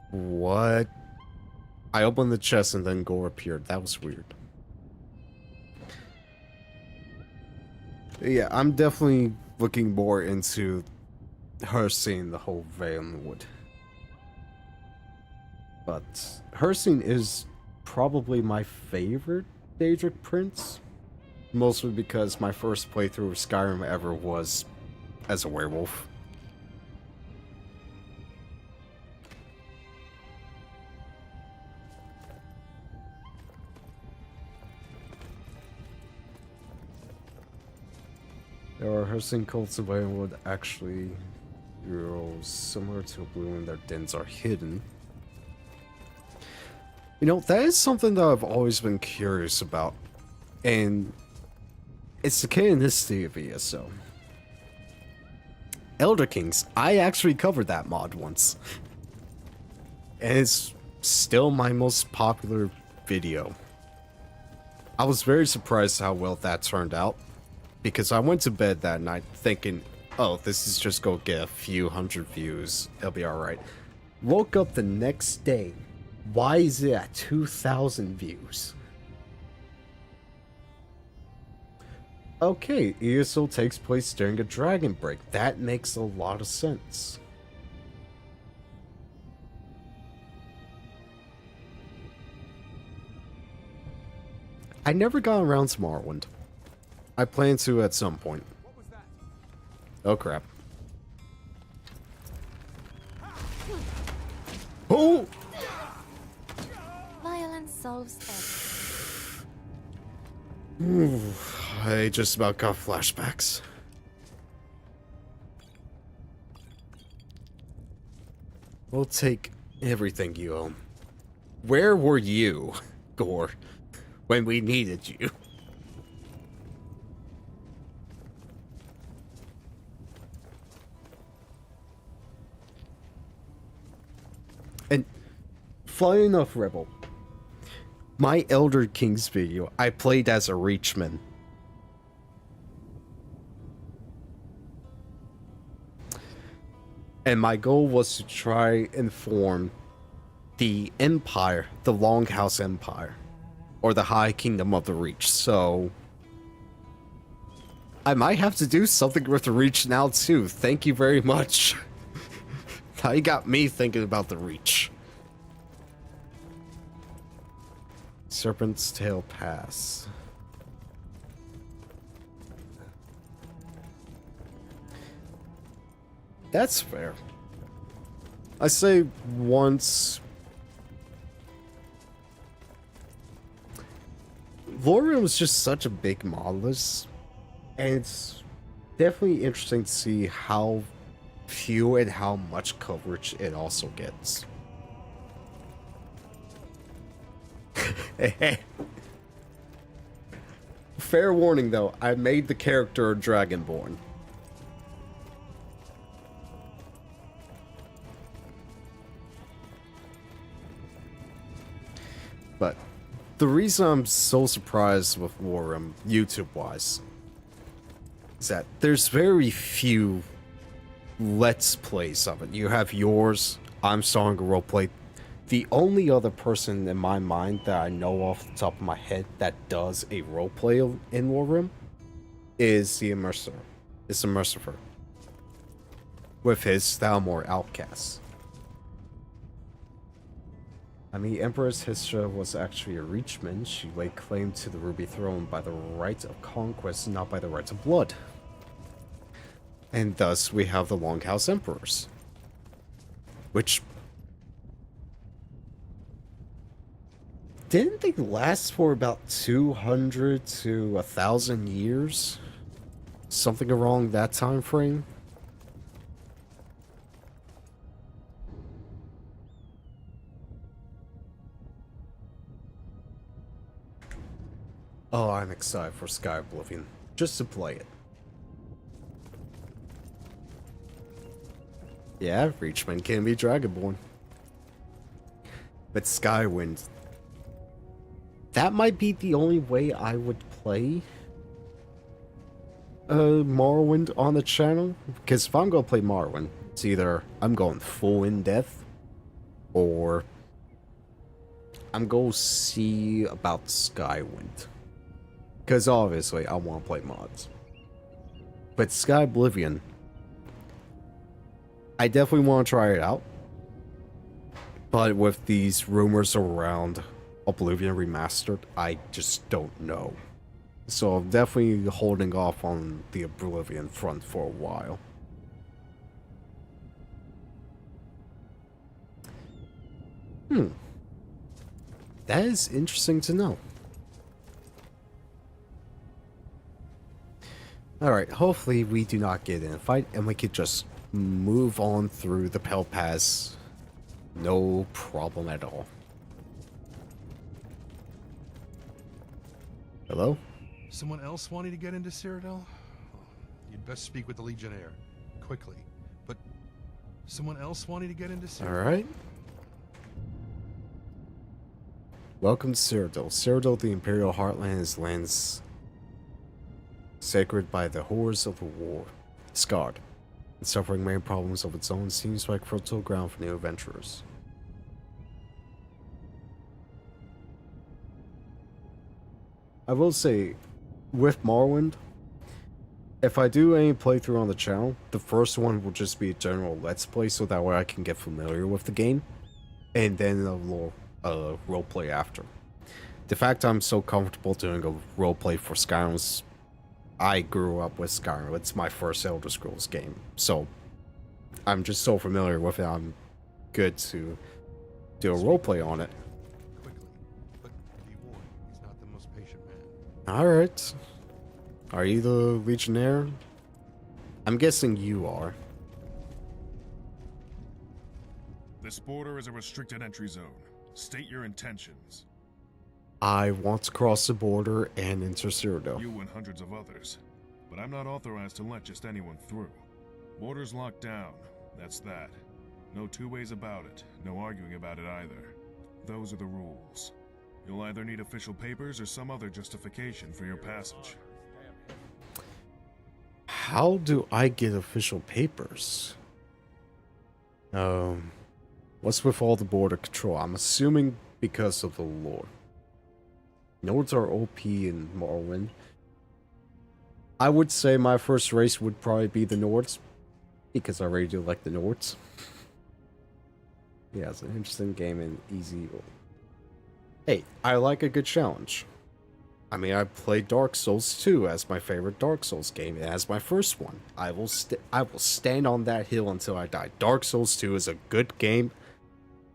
What? I opened the chest and then Gore appeared. That was weird. Yeah, I'm definitely looking more into her seeing the whole Valenwood. But her scene is probably my favorite Daedric Prince. Mostly because my first playthrough of Skyrim ever was as a werewolf. There are Hersing cults in Valenwood actually similar to a blue and their dens are hidden. You know, that is something that I've always been curious about. And it's the canonicity of ESO. Elder Kings, I actually covered that mod once. And it's still my most popular video. I was very surprised how well that turned out. Because I went to bed that night thinking, oh, this is just gonna get a few hundred views. It'll be alright. Woke up the next day. Why is it at 2,000 views? Okay, ESO takes place during a dragon break. That makes a lot of sense. I never got around to Morrowind. I plan to at some point. Oh crap. Oh! Violence solves everything. I just about got flashbacks. We'll take everything you own. Where were you, Gore, when we needed you. And funny enough, Rebel, my Elder Kings video, I played as a Reachman. And my goal was to try and form the Empire, the Longhouse Empire, or the High Kingdom of the Reach. So I might have to do something with the Reach now too. Thank you very much. Now you got me thinking about the Reach. Serpent's Tail Pass. That's fair. I say once... LoreRim is just such a big modlist, and it's definitely interesting to see how few and how much coverage it also gets. Fair warning though, I made the character Dragonborn. But the reason I'm so surprised with LoreRim, YouTube-wise, is that there's very few Let's Plays of it. You have yours, I'm starting a roleplay. The only other person in my mind that I know off the top of my head that does a roleplay in LoreRim is the Immerser. It's Immersifer. With his Thalmor Outcast. I mean, Empress Hystra was actually a Reachman. She laid claim to the Ruby Throne by the right of conquest, not by the right of blood. And thus, we have the Longhouse Emperors. Which... didn't they last for about 200 to 1,000 years? Something along that time frame? Oh, I'm excited for Sky Oblivion. Just to play it. Yeah, Reachman can be Dragonborn. But Skywind... that might be the only way I would play Morrowind on the channel. Because if I'm going to play Morrowind, it's either I'm going full in-depth, or I'm going to see about Skywind. Because obviously, I want to play mods. But Sky Oblivion, I definitely want to try it out. But with these rumors around Oblivion Remastered, I just don't know. So I'm definitely holding off on the Oblivion front for a while. That is interesting to know. Alright, hopefully we do not get in a fight and we could just move on through the Pale Pass. No problem at all. Hello? Someone else wanting to get into Cyrodiil? You'd best speak with the Legionnaire. Quickly. But someone else wanting to get into Cyrodiil? Alright. Welcome to Cyrodiil. Cyrodiil, the Imperial Heartland, is lands sacred by the horrors of the war. Scarred. And suffering many problems of its own, seems like fertile ground for new adventurers. I will say, with Morrowind, if I do any playthrough on the channel, the first one will just be a general Let's Play, so that way I can get familiar with the game, and then a roleplay after. The fact I'm so comfortable doing a roleplay for Skyrim is I grew up with Skyrim. It's my first Elder Scrolls game, so I'm just so familiar with it. I'm good to do a roleplay on it. Alright. Are you the Legionnaire? I'm guessing you are. This border is a restricted entry zone. State your intentions. I want to cross the border and enter Cyrodiil. You and hundreds of others. But I'm not authorized to let just anyone through. Border's locked down. That's that. No two ways about it. No arguing about it either. Those are the rules. You'll either need official papers or some other justification for your passage. How do I get official papers? What's with all the border control? I'm assuming because of the lore. Nords are OP in Morrowind. I would say my first race would probably be the Nords, because I really do like the Nords. Yeah, it's an interesting game and easy. Hey, I like a good challenge. I mean, I played Dark Souls 2 as my favorite Dark Souls game, and as my first one. I will stand on that hill until I die. Dark Souls 2 is a good game.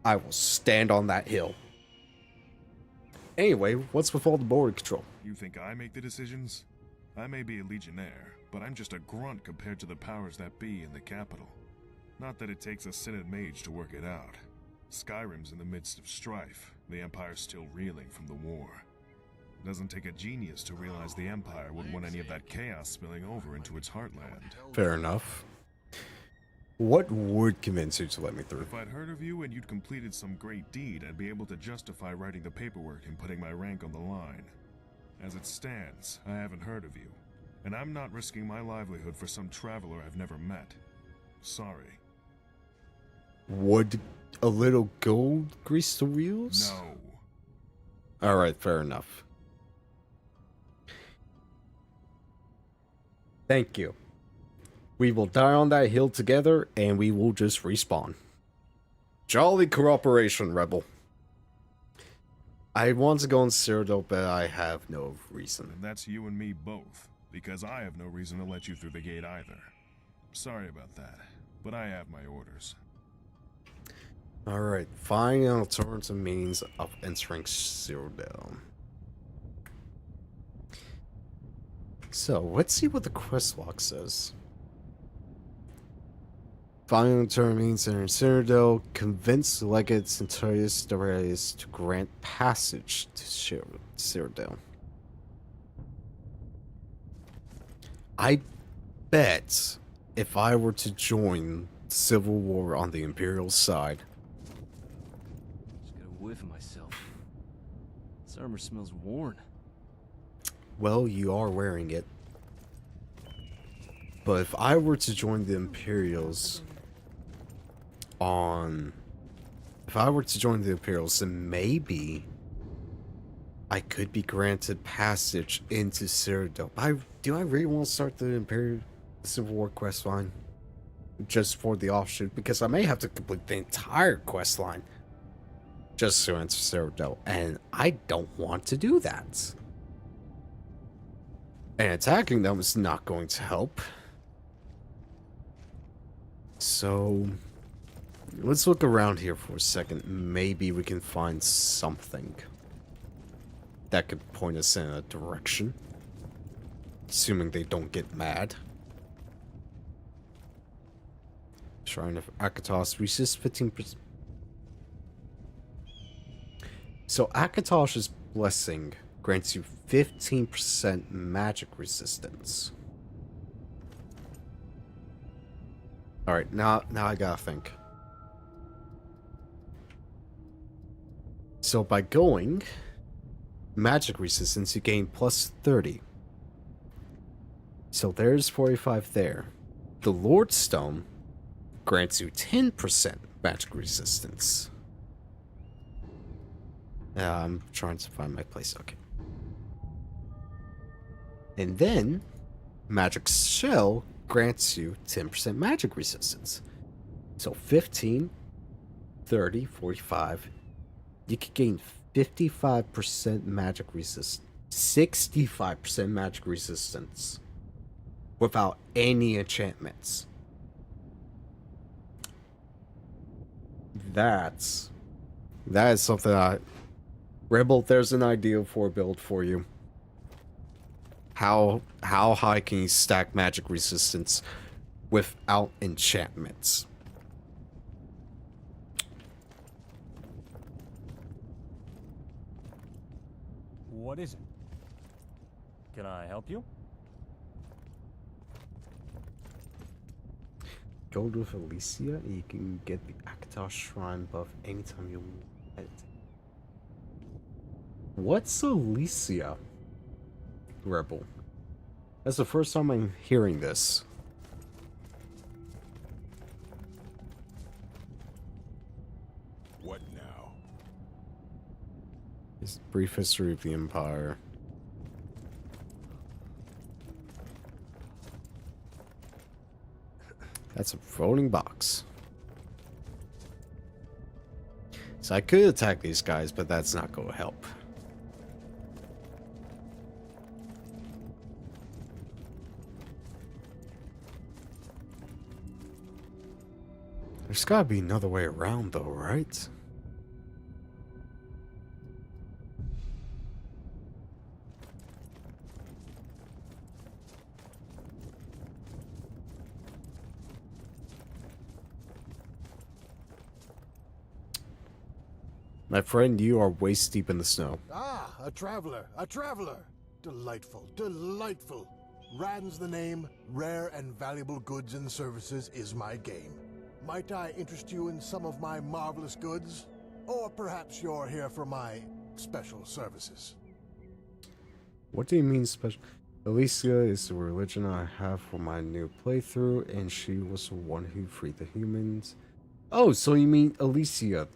I will stand on that hill. Anyway, what's with all the border control? You think I make the decisions? I may be a legionnaire, but I'm just a grunt compared to the powers that be in the capital. Not that it takes a Synod mage to work it out. Skyrim's in the midst of strife. The Empire's still reeling from the war. It doesn't take a genius to realize the Empire wouldn't want any of that chaos spilling over into its heartland. Fair enough. What would convince you to let me through? If I'd heard of you and you'd completed some great deed, I'd be able to justify writing the paperwork and putting my rank on the line. As it stands, I haven't heard of you, and I'm not risking my livelihood for some traveler I've never met. Sorry. Would a little gold grease the wheels? No. Alright, fair enough. Thank you. We will die on that hill together, and we will just respawn. Jolly cooperation, Rebel. I want to go in Cyrodiil, but I have no reason. And that's you and me both, because I have no reason to let you through the gate either. Sorry about that, but I have my orders. Alright, find an alternative means of entering Cyrodiil. So, let's see what the quest log says. Find an alternative means entering Cyrodiil. Convince Legate Centurius Darius to grant passage to Cyrodiil. I bet if I were to join the Civil War on the Imperial side, whiff myself. This armor smells worn. well, you are wearing it. But if I were to join the Imperials then maybe I could be granted passage into Cyrodiil. Do I really want to start the Civil War quest line just for the offshoot? Because I may have to complete the entire quest line just to enter Cyrodiil, and I don't want to do that. And attacking them is not going to help. So, let's look around here for a second. Maybe we can find something that could point us in a direction. Assuming they don't get mad. Shrine of Akatosh resists 15%. So Akatosh's blessing grants you 15% magic resistance. Alright, now I gotta think. So by going magic resistance, you gain plus 30. So there's 45 there. The Lord Stone grants you 10% magic resistance. I'm trying to find my place. Okay. And then Magic Shell grants you 10% magic resistance. So 15, 30, 45. You could gain 55% magic resistance. 65% magic resistance. Without any enchantments. That is something Rebel, there's an idea for a build for you. How high can you stack magic resistance without enchantments? What is it? Can I help you? Go with Alicia and you can get the Akatar Shrine buff anytime you want it. What's Alicia? Rebel. That's the first time I'm hearing this. What now? It's a brief history of the Empire. That's a floating box. So I could attack these guys, but that's not going to help. There's got to be another way around, though, right? My friend, you are waist deep in the snow. Ah, a traveler, a traveler. Delightful, delightful. Rad's the name. Rare and valuable goods and services is my game. Might I interest you in some of my marvelous goods? Or perhaps you're here for my special services. What do you mean special? Alicia is the religion I have for my new playthrough, and she was the one who freed the humans. Oh, so you mean Alicia.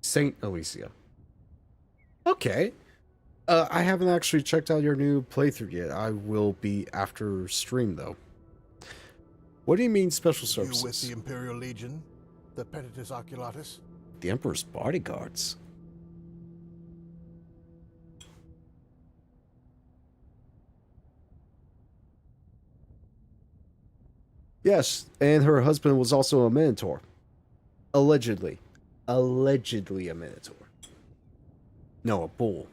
Saint Alicia. Okay. I haven't actually checked out your new playthrough yet. I will be after stream, though. What do you mean special services? You with the Imperial Legion? The Pt3 Oculatus? The Emperor's bodyguards. Yes, and her husband was also a Minotaur. Allegedly. Allegedly a Minotaur. No, a bull.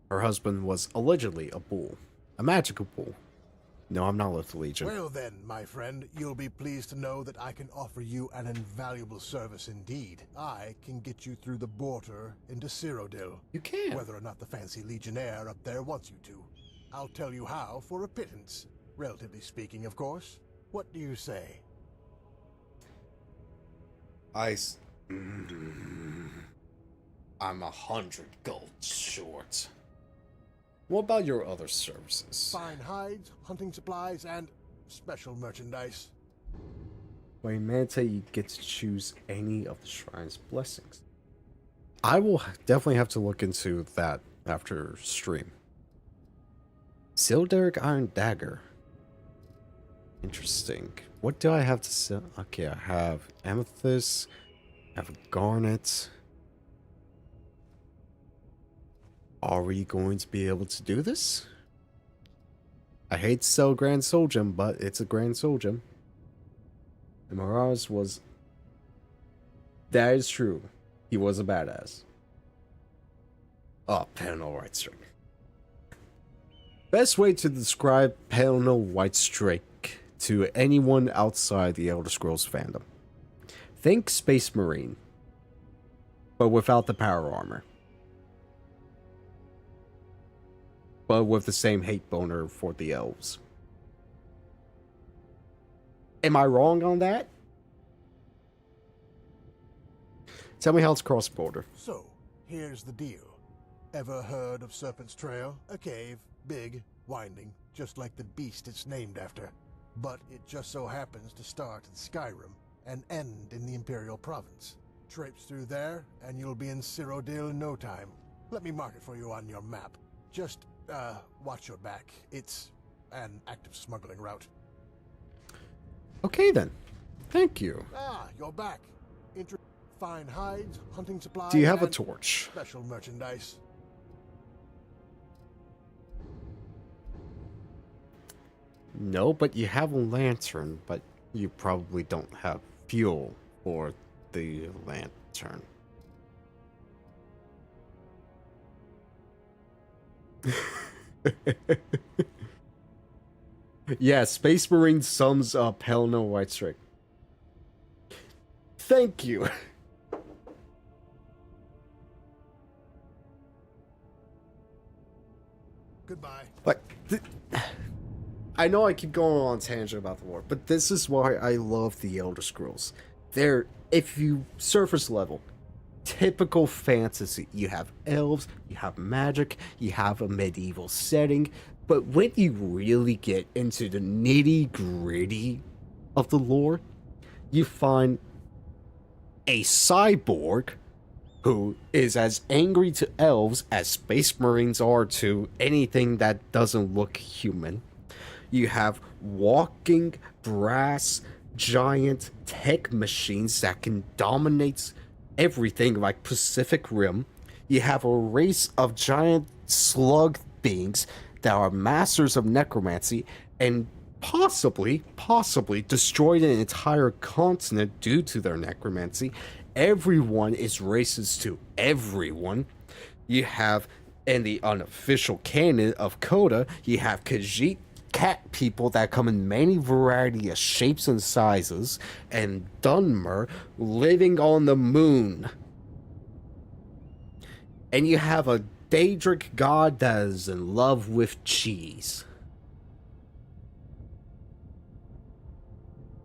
Her husband was allegedly a bull. A magical bull. No, I'm not with the Legion. Well then, my friend, you'll be pleased to know that I can offer you an invaluable service indeed. I can get you through the border into Cyrodiil. You can. Whether or not the fancy Legionnaire up there wants you to. I'll tell you how for a pittance. Relatively speaking, of course. What do you say? I'm 100 gold short. What about your other services? Fine hides, hunting supplies, and special merchandise. Wait, Manta, you get to choose any of the shrine's blessings. I will definitely have to look into that after stream. Silderic Iron Dagger. Interesting. What do I have to sell? Okay, I have amethyst. I have a garnet. Are we going to be able to do this? I hate to sell Grand Soul Gem, but it's a Grand Soul Gem. And Mirage was... That is true. He was a badass. Oh, Panel White Strike. Best way to describe Panel White Strike to anyone outside the Elder Scrolls fandom. Think Space Marine, but without the power armor. But with the same hate boner for the elves. Am I wrong on that? Tell me how it's cross-border. So, here's the deal. Ever heard of Serpent's Trail? A cave, big, winding, just like the beast it's named after. But it just so happens to start in Skyrim and end in the Imperial Province. Traipse through there, and you'll be in Cyrodiil in no time. Let me mark it for you on your map. Just, watch your back. It's an active smuggling route. Okay then. Thank you. Ah, you're back. Fine hides, hunting supplies. Do you have a torch? Special merchandise. No, but you have a lantern, but you probably don't have fuel for the lantern. Yeah, Space Marine sums up Hell No White Strike. Thank you. I know I keep going on tangent about the lore, but this is why I love the Elder Scrolls. They're, if you surface level, typical fantasy. You have elves, you have magic, you have a medieval setting, but when you really get into the nitty-gritty of the lore, you find a cyborg who is as angry to elves as Space Marines are to anything that doesn't look human. You have walking brass giant tech machines that can dominate everything like Pacific Rim. You have a race of giant slug beings that are masters of necromancy and possibly destroyed an entire continent due to their necromancy. Everyone is racist to everyone. You have, in the unofficial canon of Coda, you have Khajiit cat people that come in many variety of shapes and sizes, and Dunmer living on the moon. And you have a Daedric god that is in love with cheese.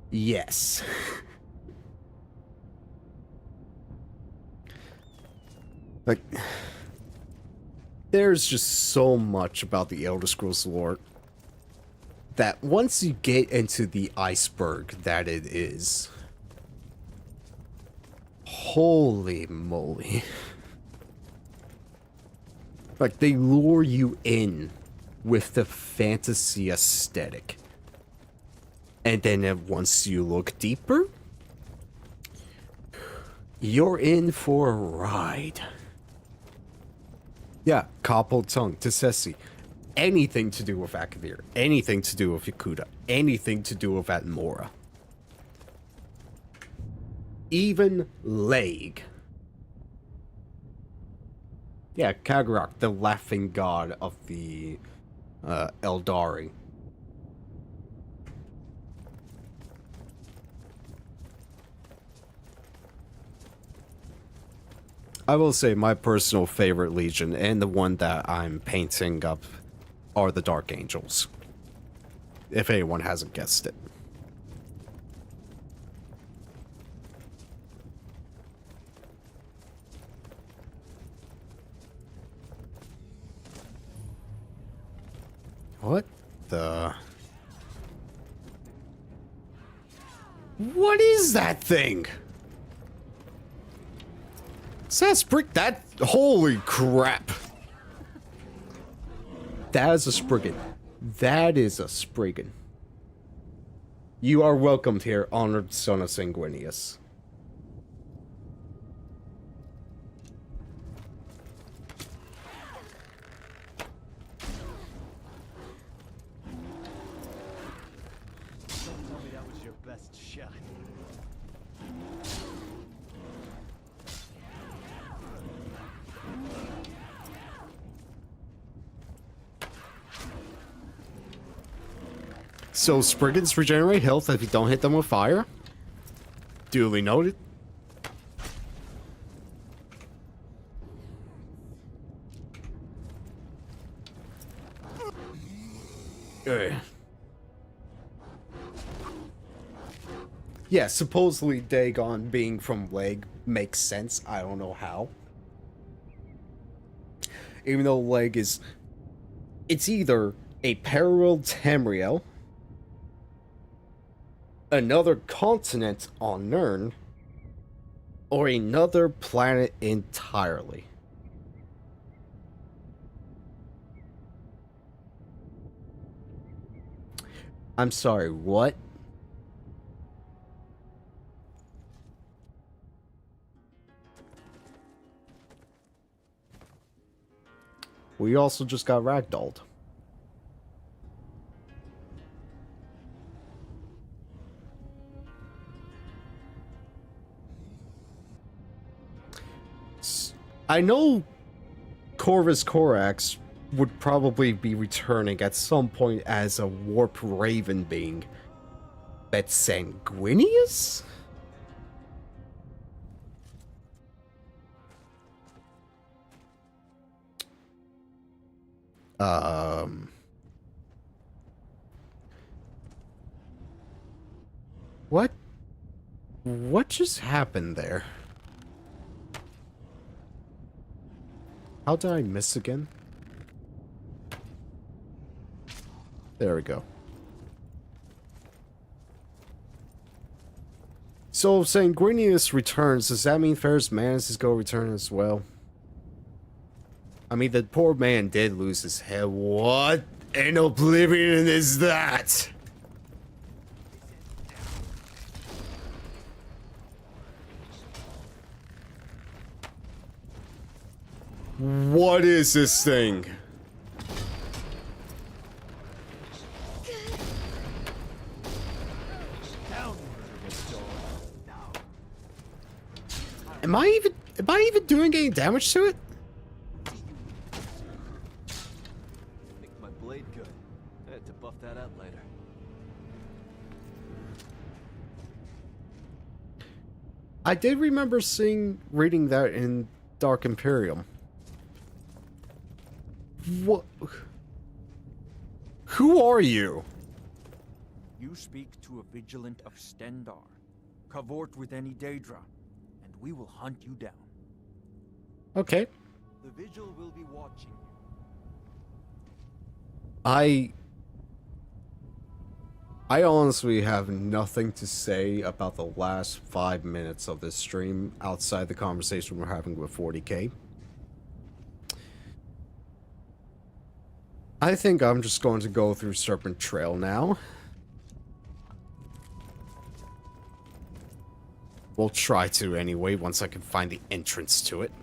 Yes. Like, there's just so much about the Elder Scrolls lore that once you get into the iceberg that it is, holy moly. Like, they lure you in with the fantasy aesthetic. And then once you look deeper, you're in for a ride. Yeah, Koppel tongue, Tessessi. Anything to do with Akavir, anything to do with Yakuta, anything to do with Atmora. Even Leg. Yeah, Kagrak, the laughing god of the Eldari. I will say my personal favorite Legion, and the one that I'm painting up, are the Dark Angels. If anyone hasn't guessed it. What the... What is that thing? That's brick. That, holy crap. That is a Spriggan. That is a Spriggan. You are welcomed here, honored son of Sanguinius. Don't tell me that was your best shot. So Spriggans regenerate health if you don't hit them with fire? Duly noted. Yeah, supposedly Dagon being from Leg makes sense. I don't know how. Even though Leg is... It's either a parallel Tamriel, another continent on Nirn, or another planet entirely. I'm sorry, what? We also just got ragdolled. I know Corvus Corax would probably be returning at some point as a warp raven being. But Sanguinius? What? What just happened there? How did I miss again? There we go. So, saying Grinius returns, does that mean Ferris Manus is going to return as well? I mean, the poor man did lose his head. What in oblivion is that? What is this thing? Am I even doing any damage to it? Make my blade good. I had to buff that out later. I did remember reading that in Dark Imperium. What? Who are you? You speak to a vigilant of Stendarr. Cavort with any Daedra, and we will hunt you down. Okay. The vigil will be watching you. I honestly have nothing to say about the last 5 minutes of this stream outside the conversation we're having with 40k. I think I'm just going to go through Serpent Trail now. We'll try to anyway, once I can find the entrance to it.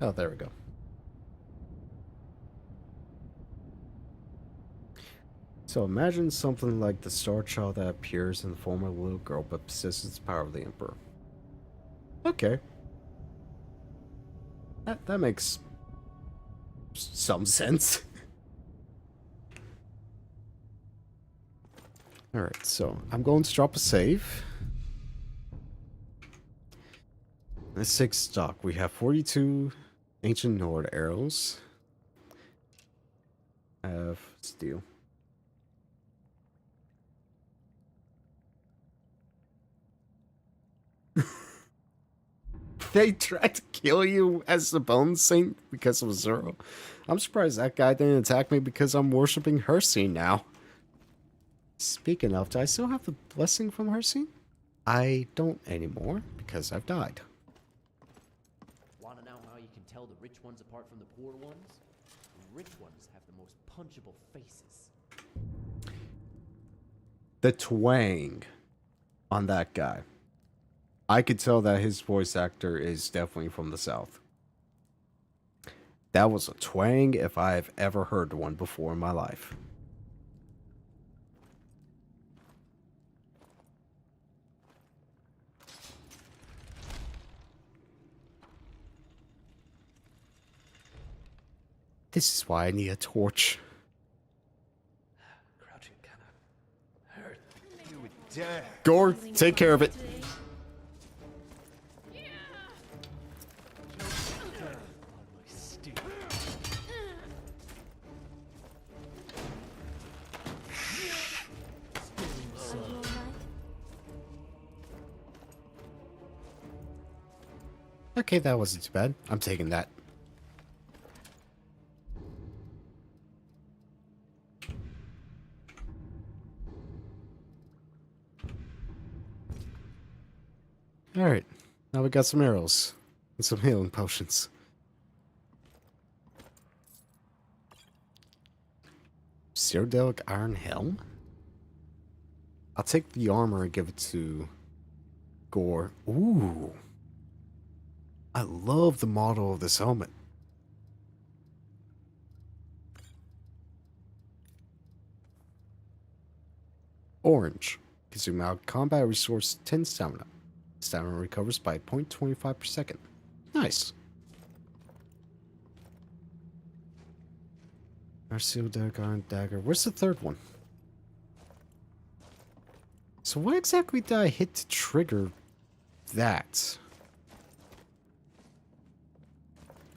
Oh, there we go. So imagine something like the Star Child that appears in the form of a little girl but possesses the power of the Emperor. Okay. That makes some sense. Alright, so I'm going to drop a save. Let's take stock. We have 42 Ancient Nord arrows. I have steel. They tried to kill you as the Bone Saint because of Zero. I'm surprised that guy didn't attack me because I'm worshipping Hersine now. Speaking of, do I still have the blessing from Hersine? I don't anymore because I've died. Want to know how you can tell the rich ones apart from the poor ones? The rich ones have the most punchable faces. The twang on that guy. I could tell that his voice actor is definitely from the South. That was a twang if I've ever heard one before in my life. This is why I need a torch. Crouching kinda hurt. You would dare. Gore, take care of it. Okay, that wasn't too bad. I'm taking that. Alright, now we got some arrows and some healing potions. Cyrodiilic Iron Helm? I'll take the armor and give it to Gore. Ooh. I love the model of this helmet. Orange. Consume out combat resource 10 stamina. Stamina recovers by 0.25 per second. Nice. Our Cyrodiilic Iron Dagger. Where's the third one? So what exactly did I hit to trigger that?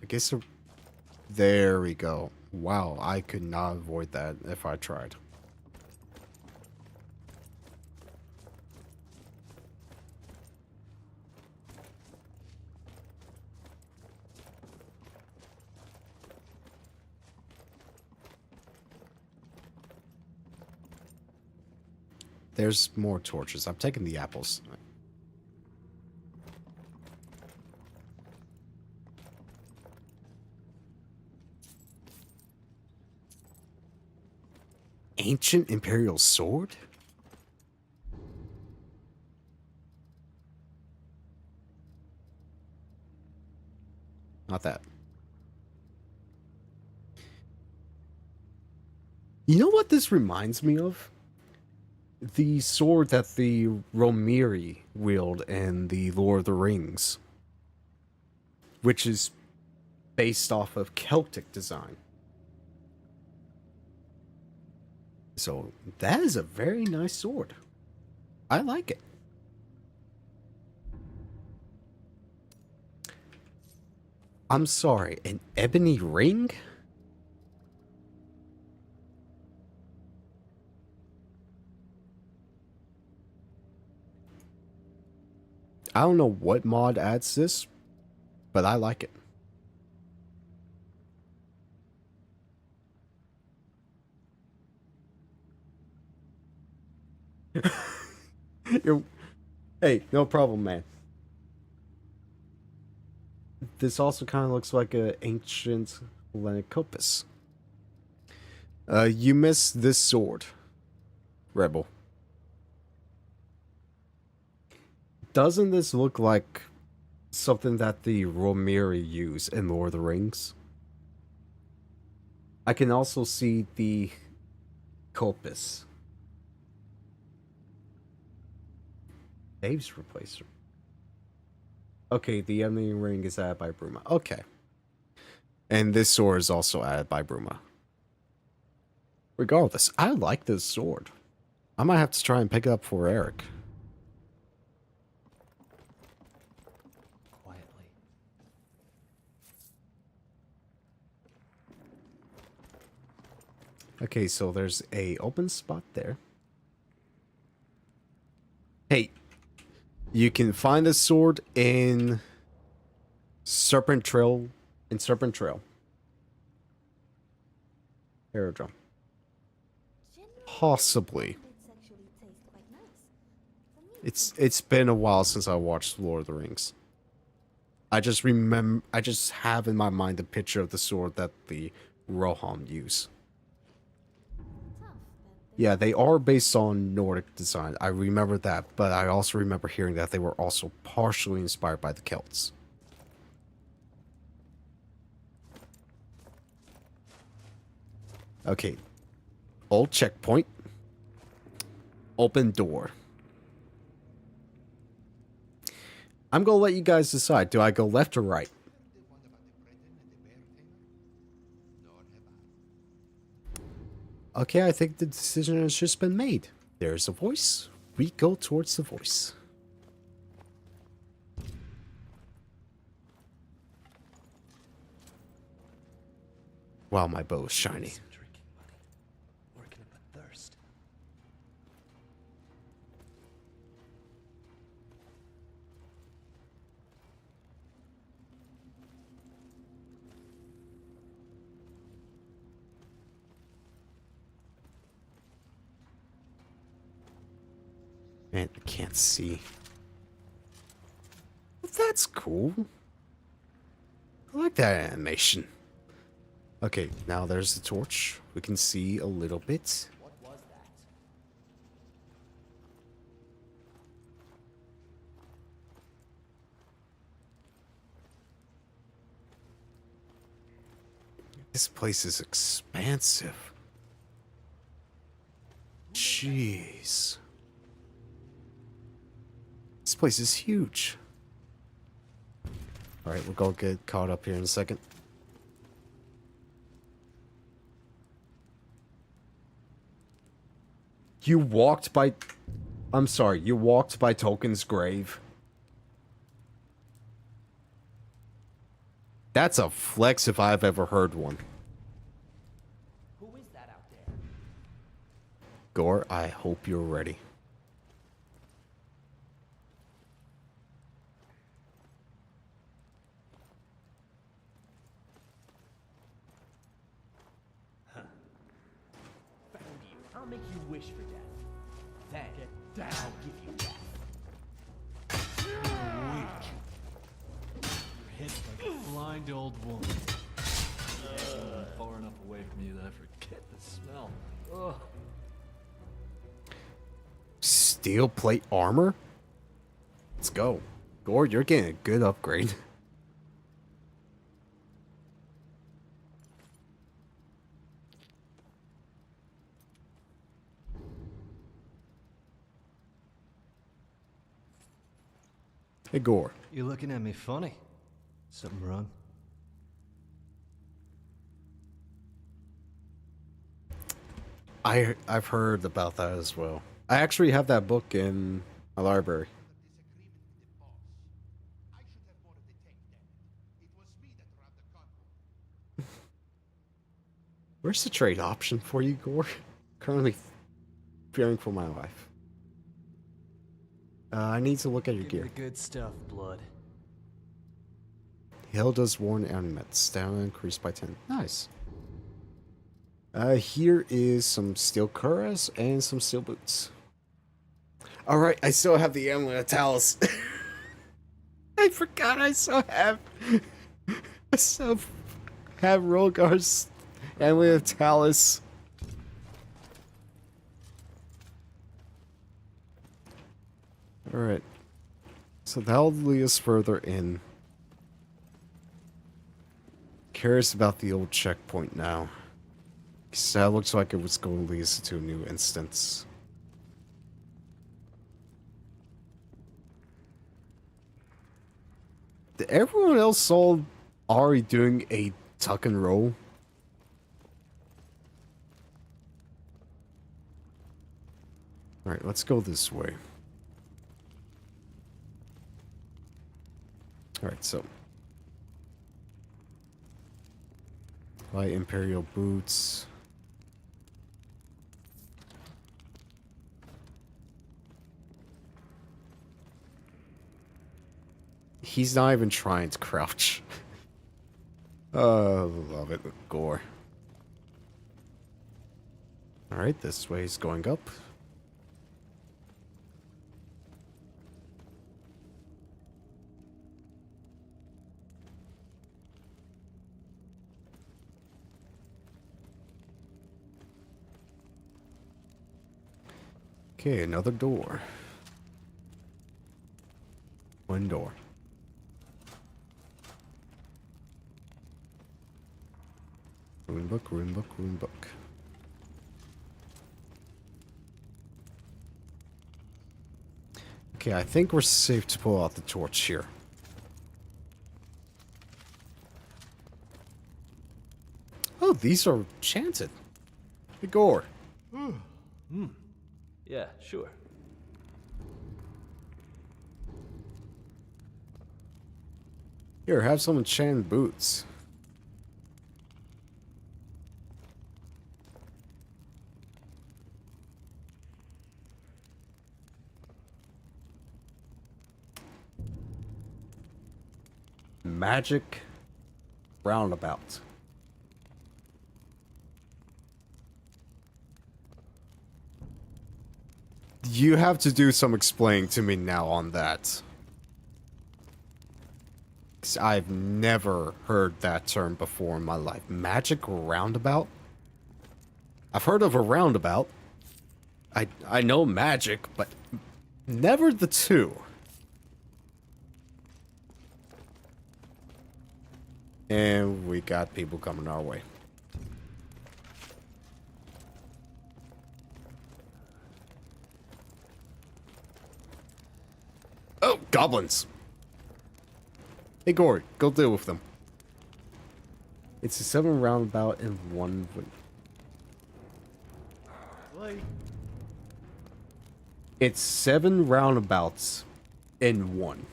guess... There we go. Wow, I could not avoid that if I tried. There's more torches. I'm taking the apples. Ancient Imperial Sword? Not that. You know what this reminds me of? The sword that the Romiri wield in the Lord of the Rings, which is based off of Celtic design. So that is a very nice sword. I like it. I'm sorry, an ebony ring? I don't know what mod adds this, but I like it. Hey, no problem, man. This also kind of looks like an ancient Lenicopus. You missed this sword, Rebel. Doesn't this look like something that the Romiri use in Lord of the Rings? I can also see the Copus. Dave's replacer. Okay, the ebony ring is added by Burma. Okay. And this sword is also added by Burma. Regardless, I like this sword. I might have to try and pick it up for Eric. Okay, so there's a open spot there. Hey, you can find the sword in Serpent Trail. Aerodrome. Possibly. It's been a while since I watched Lord of the Rings. I just have in my mind the picture of the sword that the Rohirrim use. Yeah, they are based on Nordic design. I remember that, but I also remember hearing that they were also partially inspired by the Celts. Okay. Old checkpoint. Open door. I'm gonna let you guys decide. Do I go left or right? Okay, I think the decision has just been made. There's a voice. We go towards the voice. Wow, my bow is shiny. Man, I can't see. Well, that's cool. I like that animation. Okay, now there's the torch. We can see a little bit. What was that? This place is expansive. Jeez. This place is huge. Alright, we're gonna get caught up here in a second. You walked by... I'm sorry, you walked by Tolkien's grave. That's a flex if I've ever heard one. Who is that out there? Gore, I hope you're ready. Found you. I'll make you wish for death. Then get down. I'll give you death. Your head's like a blind old woman. I'm far enough away from you that I forget the smell. Ugh. Steel plate armor? Let's go. Gore, you're getting a good upgrade. Hey, Gore. You looking at me funny? Something wrong? I've heard about that as well. I actually have that book in my library. Where's the trade option for you, Gore? Currently fearing for my life. I need to look at your Give me gear. the good stuff, blood. Hilda's worn elements. Stamina increased by 10. Nice. Here is some steel cuirass and some steel boots. Alright, I still have the amulet of Talus. I forgot I still have Rolgar's amulet of Talus. Alright. So that'll lead us further in. Curious about the old checkpoint now. Because that looks like it was going to lead us to a new instance. Did everyone else saw Ari doing a tuck and roll? Alright, let's go this way. Alright, so. Light Imperial boots. He's not even trying to crouch. Oh, love it. Gore. Alright, this way is going up. Okay, another door. One door. Rune book, rune book, rune book. Okay, I think we're safe to pull out the torch here. Oh, these are enchanted. The gore. Yeah, sure. Here, have some enchanted boots. Magic roundabout. You have to do some explaining to me now on that. 'Cause I've never heard that term before in my life. Magic roundabout? I've heard of a roundabout. I know magic, but never the two. And we got people coming our way. Oh, goblins! Hey, Gory, go deal with them. It's a 7 roundabout and 1... Like... It's 7 roundabouts in 1.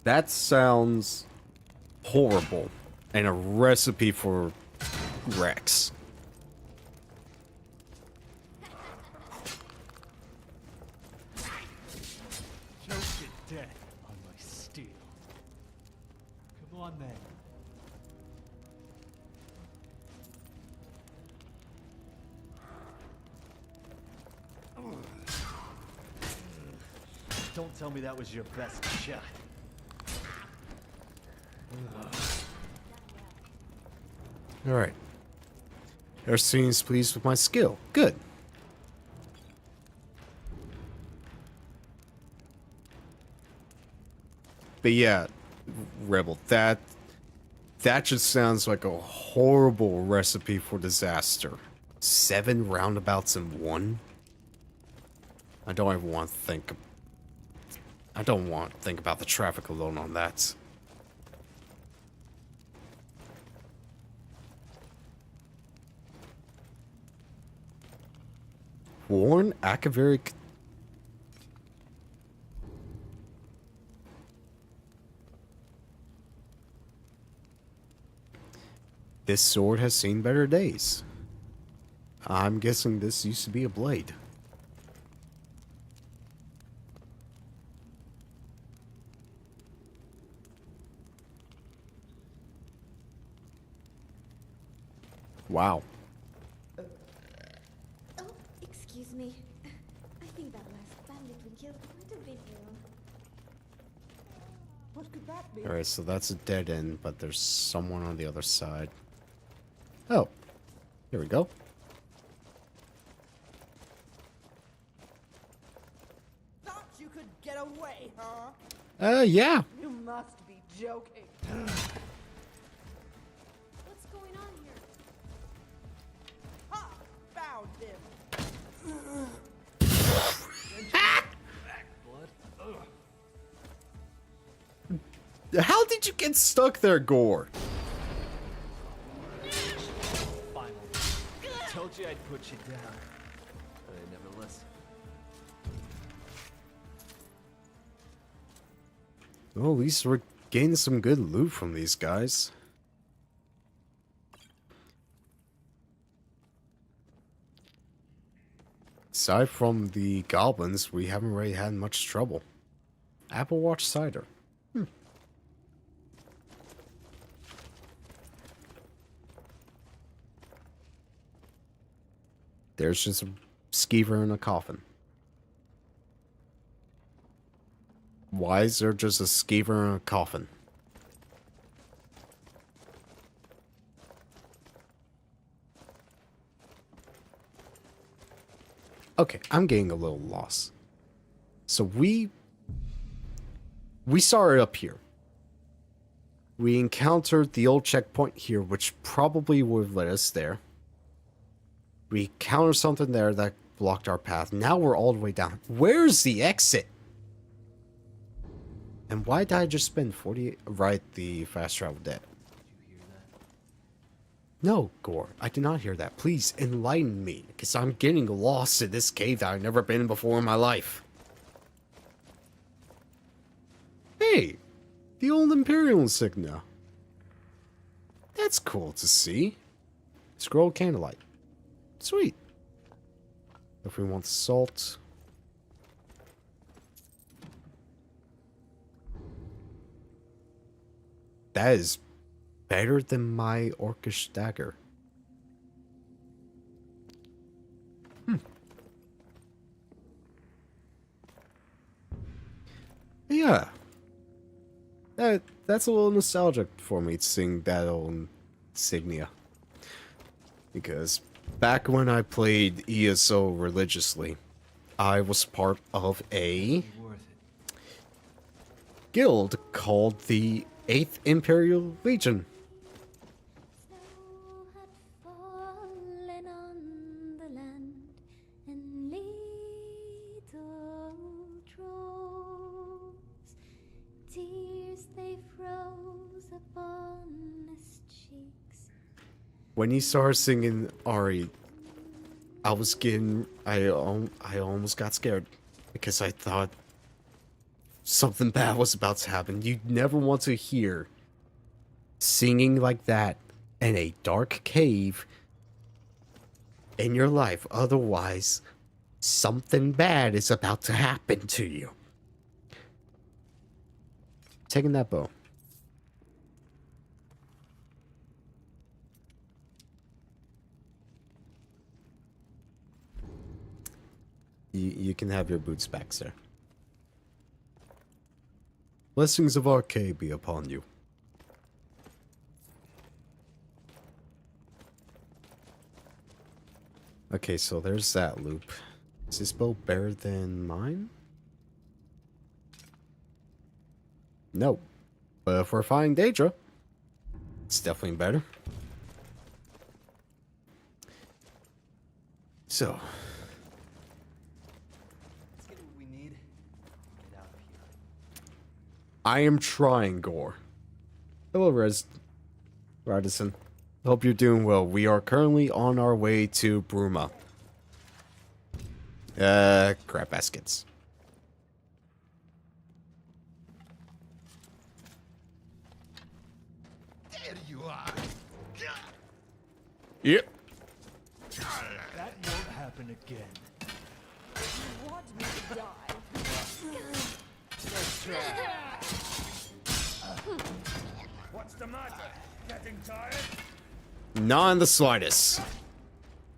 That sounds horrible. And a recipe for Rex. Choked to death on my steel. Come on, then. Don't tell me that was your best shot. Alright. Erindor's pleased with my skill. Good. But yeah, Rebel, that just sounds like a horrible recipe for disaster. 7 roundabouts in one? I don't even want to think. I don't want to think about the traffic alone on that. Worn Akavaric. This sword has seen better days. I'm guessing this used to be a blade. Wow. Oh, excuse me. I think that last bandit we killed might have been you. What could that be? Alright, so that's a dead end, but there's someone on the other side. Oh, here we go. Thought you could get away, huh? Yeah. You must be joking. What's going on here? Ha! Found him. How did you get stuck there, Gore? Finally. Told you I'd put you down. But I never listened. Well, at least we're getting some good loot from these guys. Aside from the goblins, we haven't really had much trouble. Apple Watch cider. There's just a skeever in a coffin. Why is there just a skeever in a coffin? Okay, I'm getting a little lost. So we started up here. We encountered the old checkpoint here, which probably would have led us there. We encountered something there that blocked our path. Now we're all the way down. Where's the exit? And why did I just spend 48? Right, the fast travel debt. No, Gore, I did not hear that. Please enlighten me, because I'm getting lost in this cave that I've never been in before in my life. Hey, the old Imperial insignia. That's cool to see. Scroll of candlelight. Sweet. If we want salt. That is better than my orcish dagger. Yeah. That's a little nostalgic for me, seeing that old insignia. Because back when I played ESO religiously, I was part of a guild called the 8th Imperial Legion. Fallen on the land, and little droves, tears they froze upon his cheeks. When he started singing Ari, I almost got scared because I thought something bad was about to happen. You never want to hear singing like that in a dark cave in your life. Otherwise, something bad is about to happen to you. Taking that bow. You can have your boots back, sir. Blessings of Arcade be upon you. Okay, so there's that loop. Is this bow better than mine? No. But if we're finding Daedra, it's definitely better. So. Let's get what we need. Get out of here. I am trying, Gore. Hello, Radisson. Hope you're doing well. We are currently on our way to Burma. Crap baskets. There you are. Yep. That won't happen again. You want me to die? Let's try. What's the matter? Getting tired? Not in the slightest.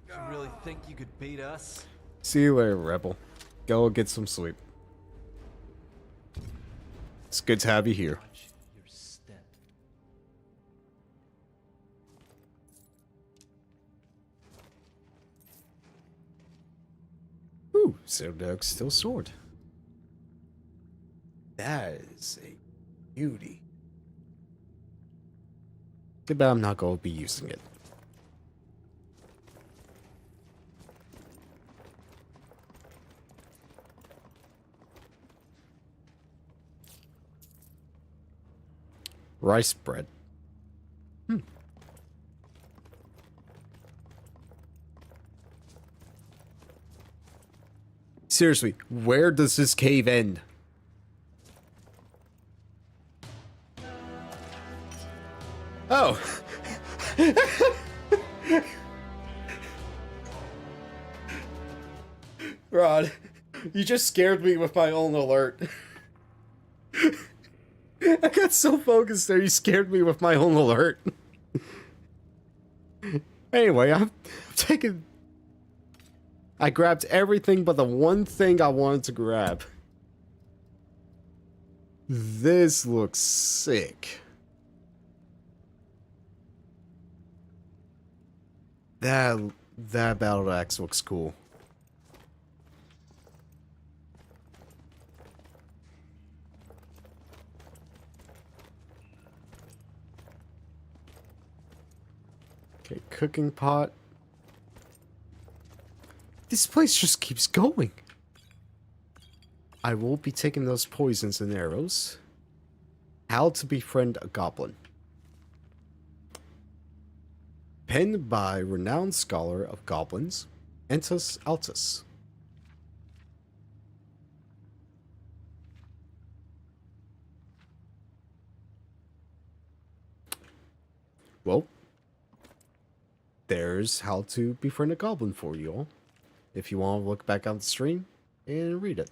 You really think you could beat us? See you later, Rebel. Go get some sleep. It's good to have you here. Your step. Ooh, Zerdog's still sword. That is a beauty. Too bad I'm not going to be using it. Rice bread. Seriously, where does this cave end? Oh. Rod, you just scared me with my own alert. I got so focused there, you scared me with my own alert. Anyway, I'm taking... I grabbed everything but the one thing I wanted to grab. This looks sick. That battle axe looks cool. Okay, cooking pot. This place just keeps going. I will be taking those poisons and arrows. How to befriend a goblin. Penned by renowned scholar of goblins, Entus Altus. Well, there's how to befriend a goblin for you all. If you want to look back on the stream and read it.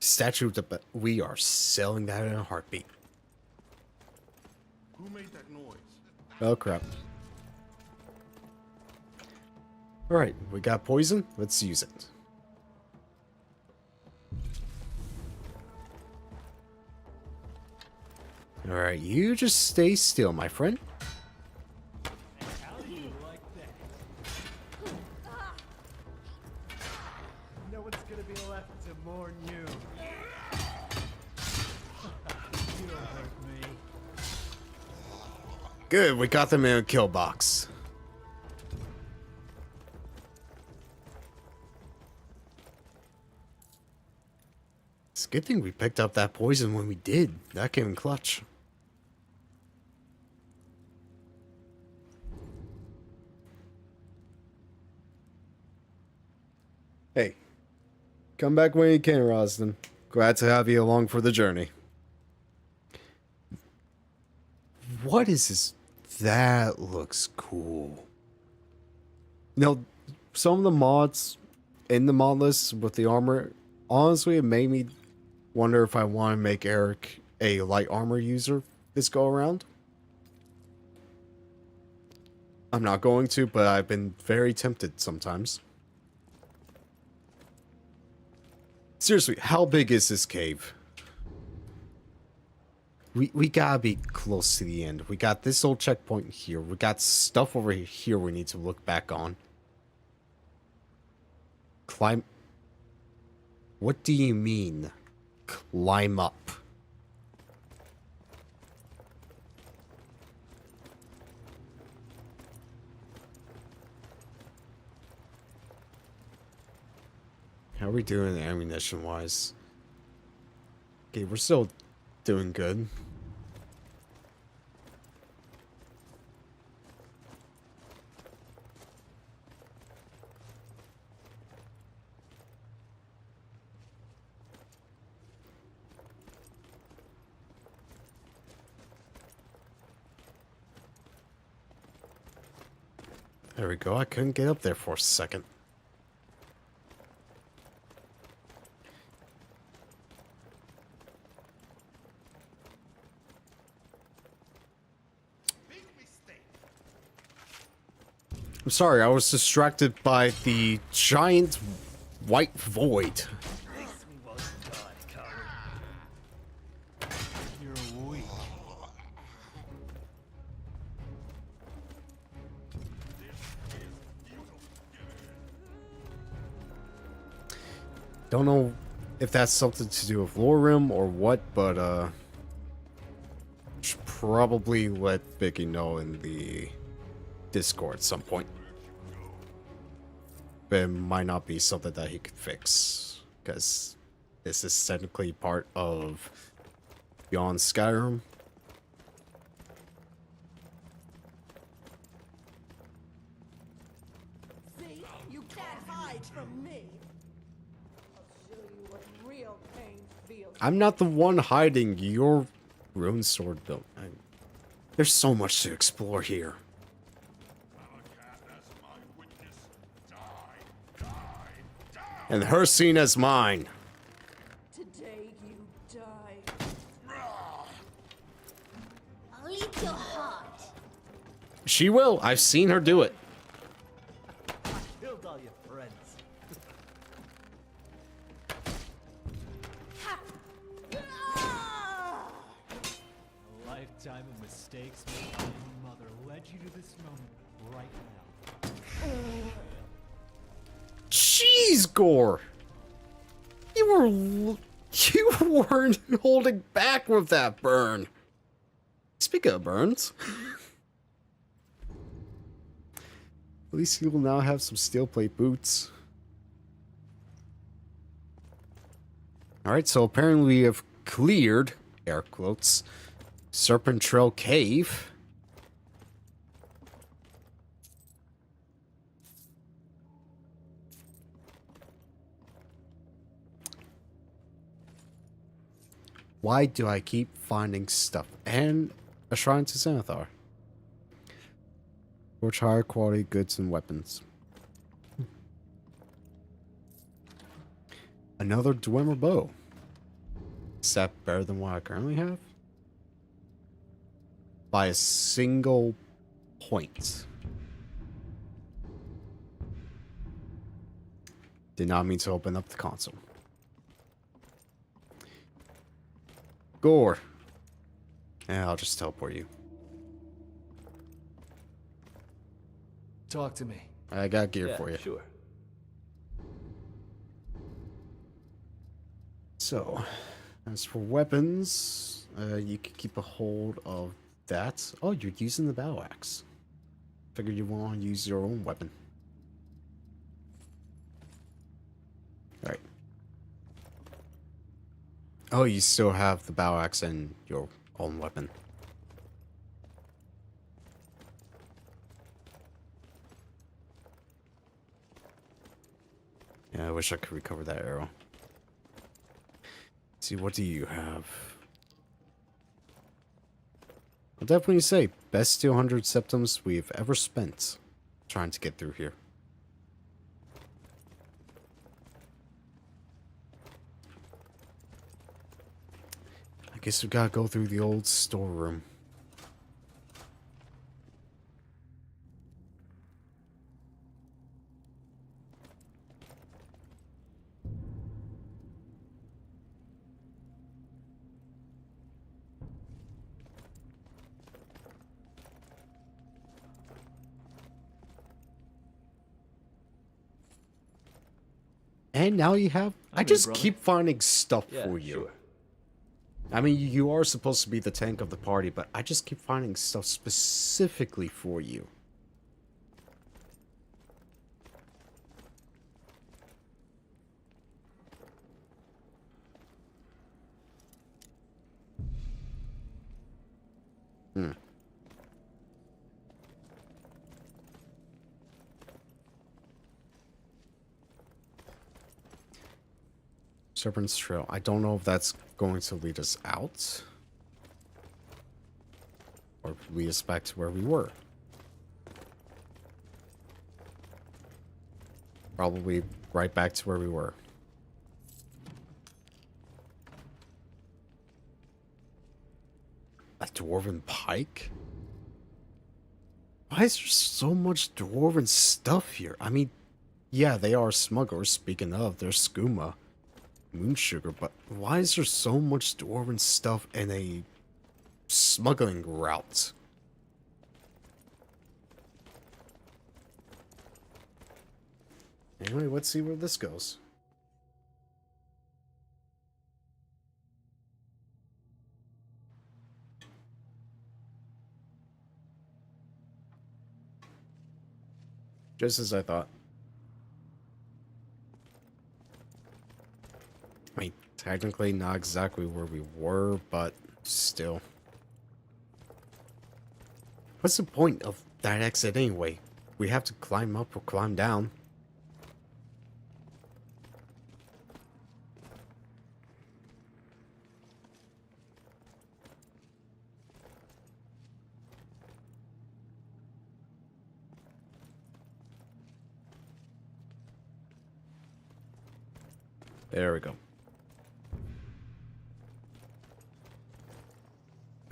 Statue of the... We are selling that in a heartbeat. Who made that noise? Oh, crap. Alright, we got poison. Let's use it. Alright, you just stay still, my friend. How do you like that? No one's gonna be left to mourn you. You don't hurt me. Good, we got them in a kill box. It's a good thing we picked up that poison when we did. That came in clutch. Hey, come back when you can, Rosden. Glad to have you along for the journey. What is this? That looks cool. You know, some of the mods in the mod list with the armor, honestly, it made me wonder if I want to make Eric a light armor user this go around. I'm not going to, but I've been very tempted sometimes. Seriously, how big is this cave? We gotta be close to the end. We got this old checkpoint here. We got stuff over here we need to look back on. Climb. What do you mean? Climb up. How are we doing ammunition-wise? Okay, we're still doing good. There we go. I couldn't get up there for a second. I'm sorry, I was distracted by the giant white void. You're weak. Don't know if that's something to do with LoreRim or what, but should probably let Vicky know in the Discord at some point. But it might not be something that he could fix, because this is technically part of Beyond Skyrim. See? You can't hide from me. I'll show you what real pain feels. I'm not the one hiding your rune sword, though. There's so much to explore here. And her seen as mine. Today you die. I'll eat your heart. She will. I've seen her do it. I killed all your friends. A lifetime of mistakes made by your mother led you to this moment right now. Jeez, Gore. You weren't holding back with that burn. Speaking of burns, at least you will now have some steel plate boots. Alright, so apparently we have cleared, air quotes, Serpent Trail Cave. Why do I keep finding stuff? And a shrine to Xanathar. Forge higher quality goods and weapons. Another Dwemer bow. Is that better than what I currently have? By a single point. Did not mean to open up the console. Gore. Yeah, I'll just teleport you. Talk to me. I got gear for you. Sure. So, as for weapons, you can keep a hold of that. Oh, you're using the battle axe. Figured you want to use your own weapon. Alright. Oh, you still have the bow axe and your own weapon. Yeah, I wish I could recover that arrow. Let's see, what do you have? I'll definitely say, best steel 100 septums we've ever spent trying to get through here. I guess we gotta go through the old storeroom. And now you have... I just keep finding stuff for you. Sure. I mean, you are supposed to be the tank of the party, but I just keep finding stuff specifically for you. Hmm. Serpent's Trail. I don't know if that's going to lead us out. Or lead us back to where we were. Probably right back to where we were. A dwarven pike? Why is there so much dwarven stuff here? I mean, yeah, they are smugglers. Speaking of, they're skooma. Moon sugar, but why is there so much dwarven stuff in a smuggling route? Anyway, let's see where this goes. Just as I thought. I mean, technically not exactly where we were, but still. What's the point of that exit anyway? We have to climb up or climb down. There we go.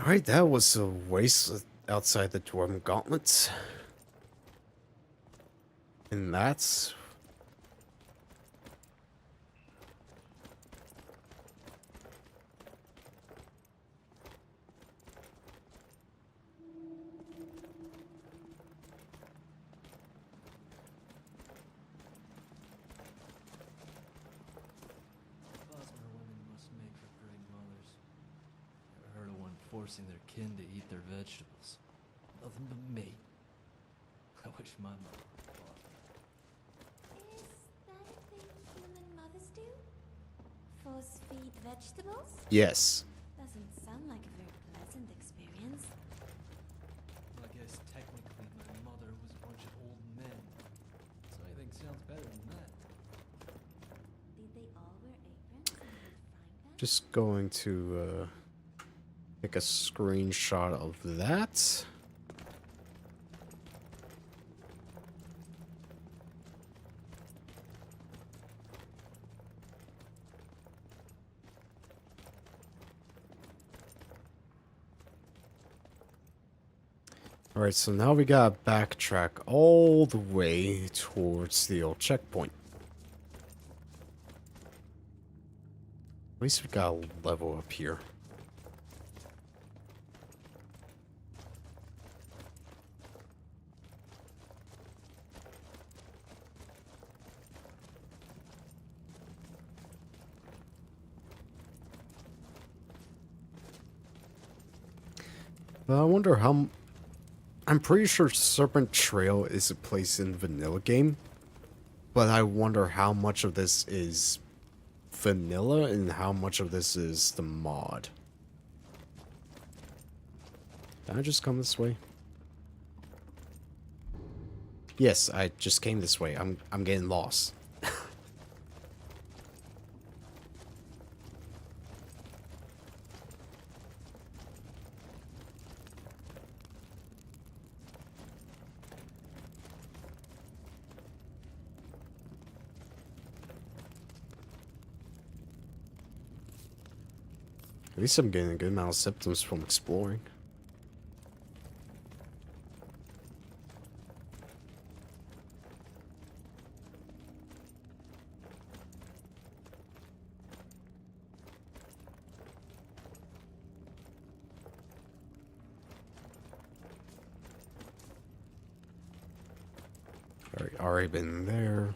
Alright, that was a waste outside the Dwarven Gauntlets. And that's... Bosmer women must make for great mothers. Never heard of one forcing their kin to eat their vegetables. Nothing but meat. I wish my mother would fought me. Is that a thing human mothers do? Force feed vegetables? Yes. Doesn't sound like a very pleasant experience. I guess technically my mother was a bunch of old men. So anything sounds better than that. Did they all wear aprons and hold frying pans? Just going to take a screenshot of that. Alright, so now we gotta backtrack all the way towards the old checkpoint. At least we got a level up here. But I wonder how... I'm pretty sure Serpent Trail is a place in the vanilla game, but I wonder how much of this is vanilla and how much of this is the mod. Did I just come this way? Yes, I just came this way. I'm getting lost. At least I'm getting a good amount of symptoms from exploring. Already been there.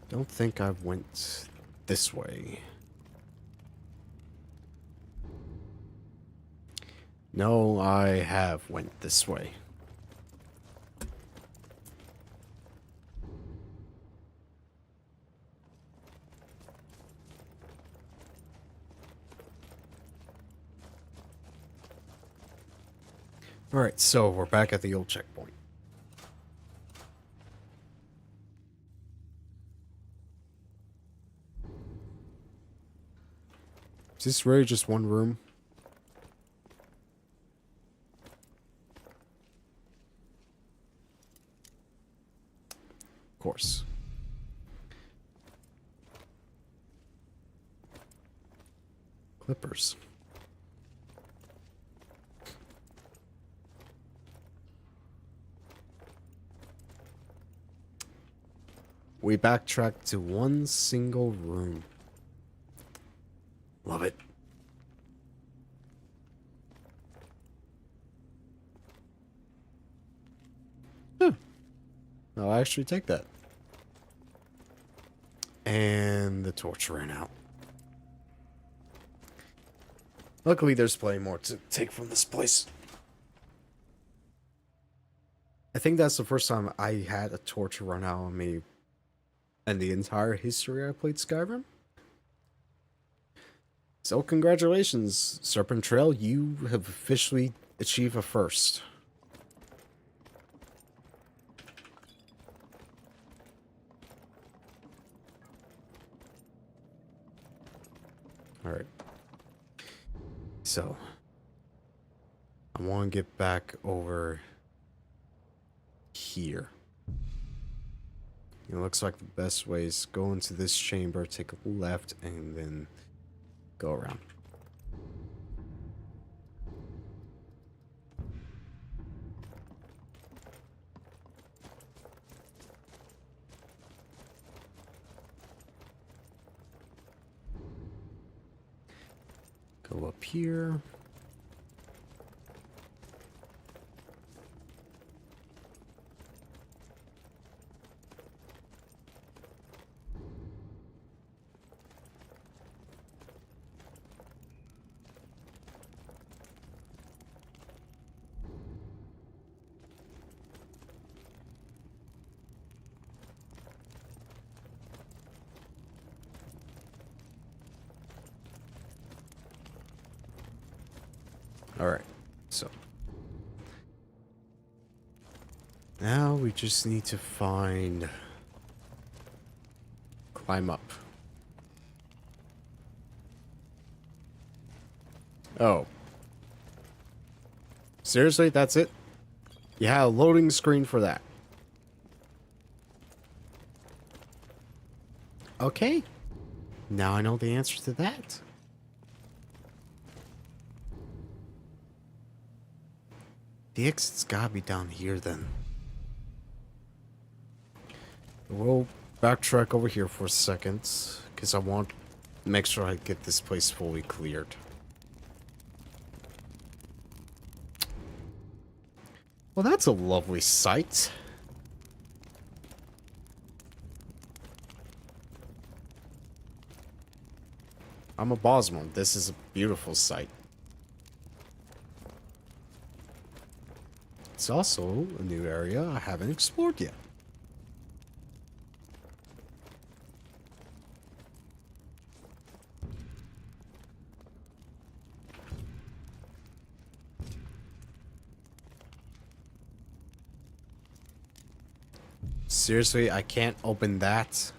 Don't think I went this way. No, I have went this way. Alright, so we're back at the old checkpoint. Is this really just one room? Of course. Clippers. We backtracked to one single room. Love it. I'll actually take that. And the torch ran out. Luckily, there's plenty more to take from this place. I think that's the first time I had a torch run out on me in the entire history I played Skyrim. So congratulations, Serpent Trail, you have officially achieved a first. Alright. So, I want to get back over here. It looks like the best way is go into this chamber, take a left, and then go around. Go up here. Alright, so now we just need to climb up. Oh. Seriously, that's it? You had a loading screen for that. Okay. Now I know the answer to that. The exit's gotta be down here then. We'll backtrack over here for a second, because I want to make sure I get this place fully cleared. Well, that's a lovely sight. I'm a Bosmer. This is a beautiful sight. it's also a new area I haven't explored yet. Seriously, I can't open that.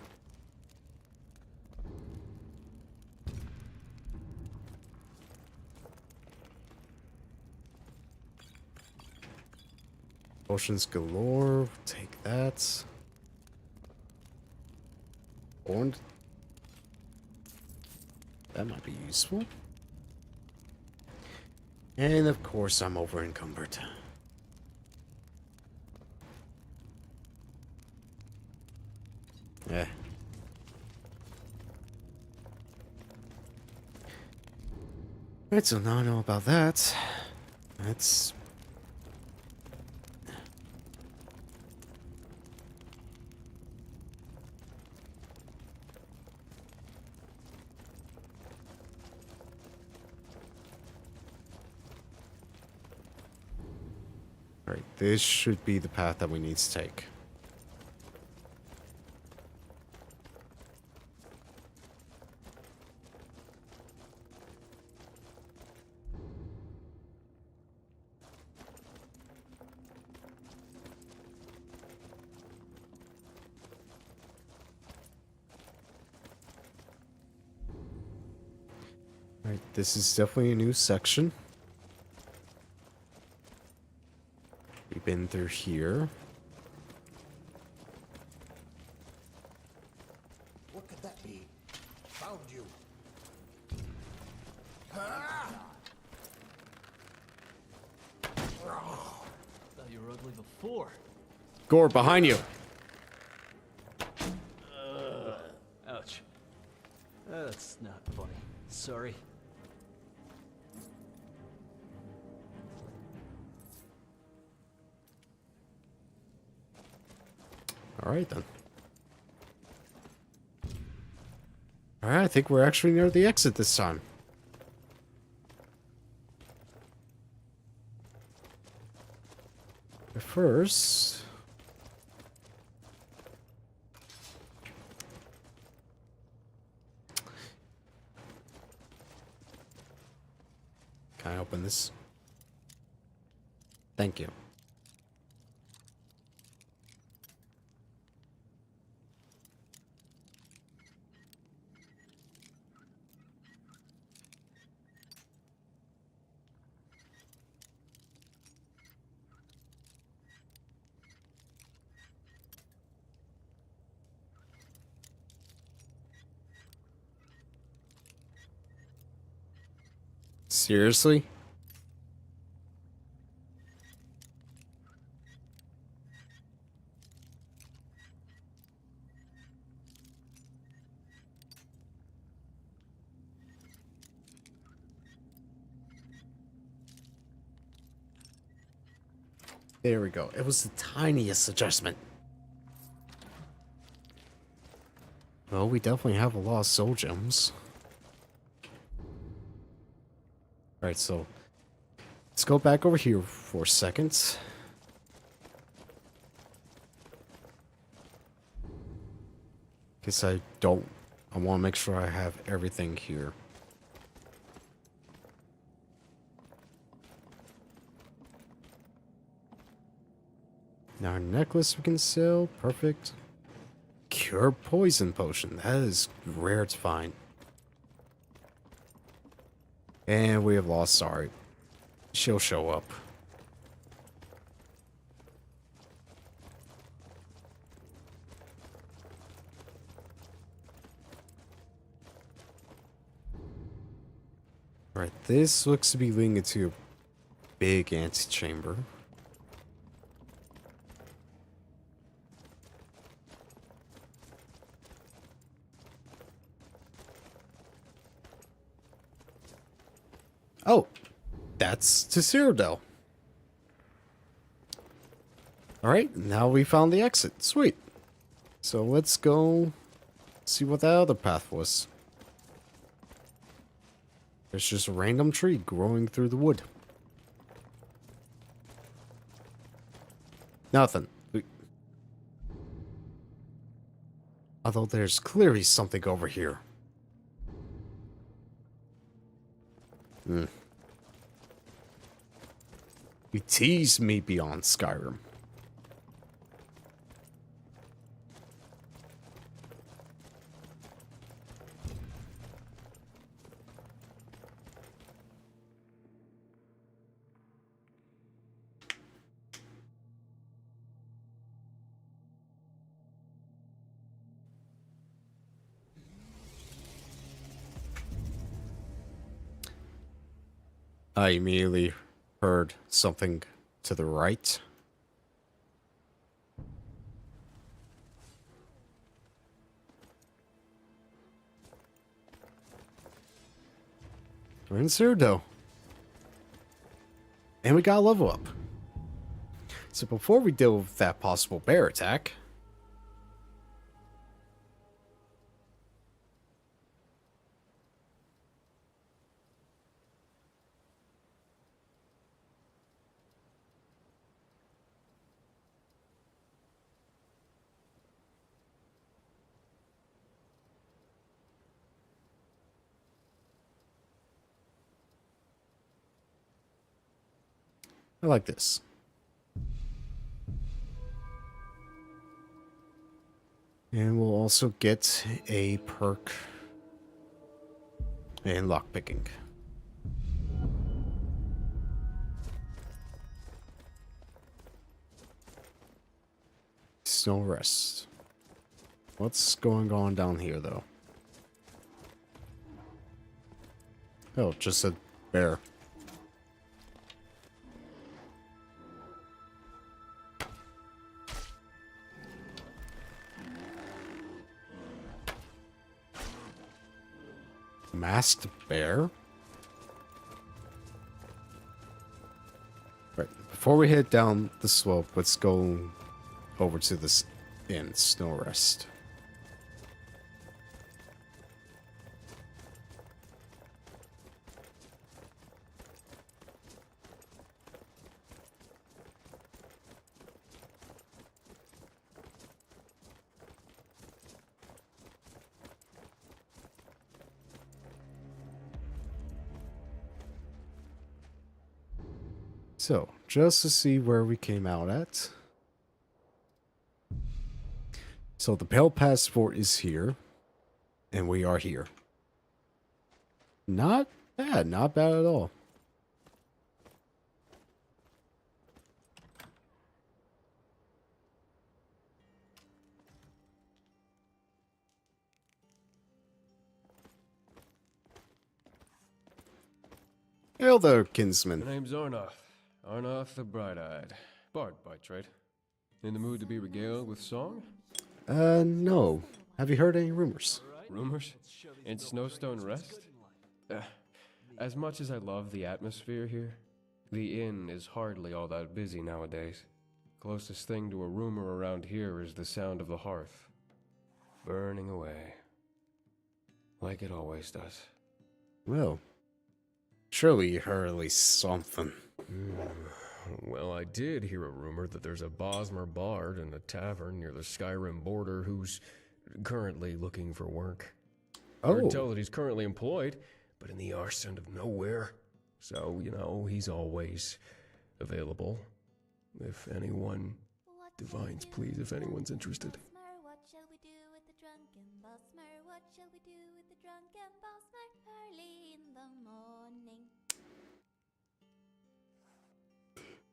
Potions galore. Take that. And that might be useful. And of course, I'm over encumbered. Yeah. Alright, so now I know about that. That's... Alright, this should be the path that we need to take. Alright, this is definitely a new section. We've been through here. What could that be? Found you. Thought you were ugly before. Gore, behind you! Ouch. That's not funny. Sorry. Alright then. Alright, I think we're actually near the exit this time. But first... Can I open this? Thank you. Seriously? There we go. It was the tiniest adjustment. Well, we definitely have a lot of soul gems. Alright, so let's go back over here for a second. Because I want to make sure I have everything here. Now our necklace we can sell. Perfect. Cure poison potion. That is rare to find. And we have lost Sorry. She'll show up. Right, this looks to be leading into a big antechamber. Oh, that's to Cyrodiil. Alright, now we found the exit. Sweet. So let's go see what that other path was. There's just a random tree growing through the wood. Nothing. Although there's clearly something over here. You tease me Beyond Skyrim. I immediately heard something to the right. We're in Cyrodiil. And we got a level up. So before we deal with that possible bear attack, I like this. And we'll also get a perk in lockpicking. Snow rest. What's going on down here, though? Oh, just a bear. Masked bear? Right, before we head down the slope, let's go over to this inn, Snow Rest. So, just to see where we came out at. So, the Pale Passport is here. And we are here. Not bad at all. Hail there, kinsman. My name's Arnoth. Arnoth the Bright-Eyed. Bard by trade. In the mood to be regaled with song? No. Have you heard any rumors? Rumors? In Snowstone Rest? As much as I love the atmosphere here, the inn is hardly all that busy nowadays. Closest thing to a rumor around here is the sound of the hearth. Burning away. Like it always does. Well, surely you heard at least something. Well, I did hear a rumor that there's a Bosmer bard in a tavern near the Skyrim border who's currently looking for work. Heard tell that he's currently employed, but in the arse end of nowhere. So, you know, he's always available. If anyone divines, please, if anyone's interested. What shall we do with the drunken Bosmer? What shall we do with the drunken Bosmer? Early in the morning.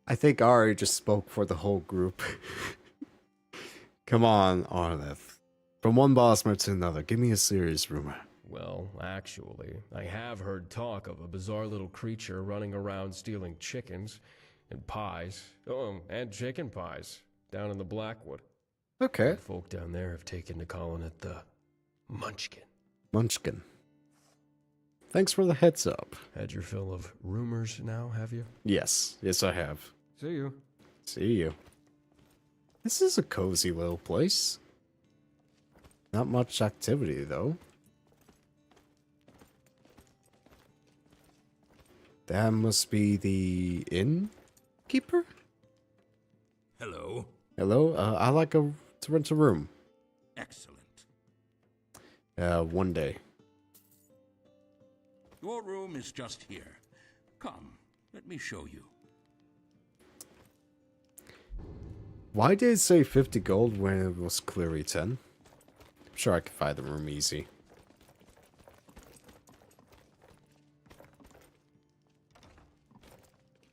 I think Ari just spoke for the whole group. Come on, Arnoth. From one Bosmer to another, give me a serious rumor. Well, actually, I have heard talk of a bizarre little creature running around stealing chickens and pies. Oh, and chicken pies down in the Blackwood. Okay. The folk down there have taken to calling it the Munchkin. Munchkin. Thanks for the heads up. Had your fill of rumors now, have you? Yes. Yes, I have. See you. See you. This is a cozy little place. Not much activity, though. That must be the innkeeper? Hello. Hello. I'd like to rent a room. Excellent. One day. Your room is just here. Come, let me show you. Why did it say 50 gold when it was clearly 10? I'm sure I could find the room easy.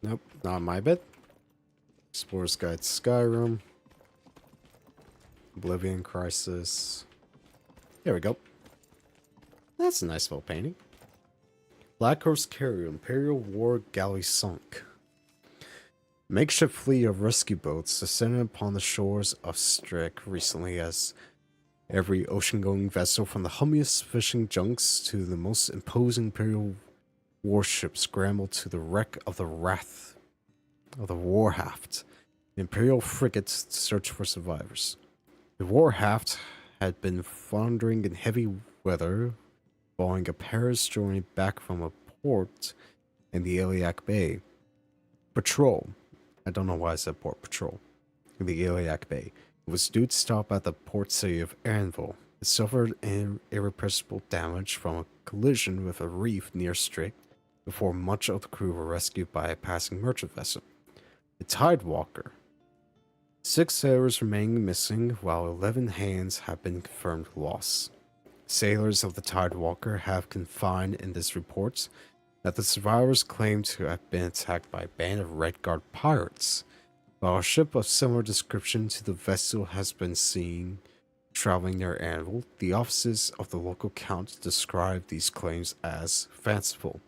Nope, not my bed. Explorer's Guide to Skyrim. Oblivion Crisis. There we go. That's a nice little painting. Black Horse Carrier, Imperial War Galley sunk. Makeshift fleet of rescue boats descended upon the shores of Strick recently as every ocean-going vessel from the hummiest fishing junks to the most imposing Imperial warships scrambled to the wreck of the Wrath of the Warhaft, Imperial frigates to search for survivors. The Warhaft had been foundering in heavy weather following a Paris journey back from a port in the Iliac Bay. Patrol. I don't know why I said port patrol. In the Iliac Bay. It was due to stop at the port city of Erindor. It suffered irreversible damage from a collision with a reef near Strick before much of the crew were rescued by a passing merchant vessel. The Tidewalker. 6 sailors remain missing, while 11 hands have been confirmed lost. Sailors of the Tidewalker have confirmed in this report that the survivors claim to have been attacked by a band of Red Guard pirates, while a ship of similar description to the vessel has been seen traveling near Anvil. The officers of the local count described these claims as fanciful,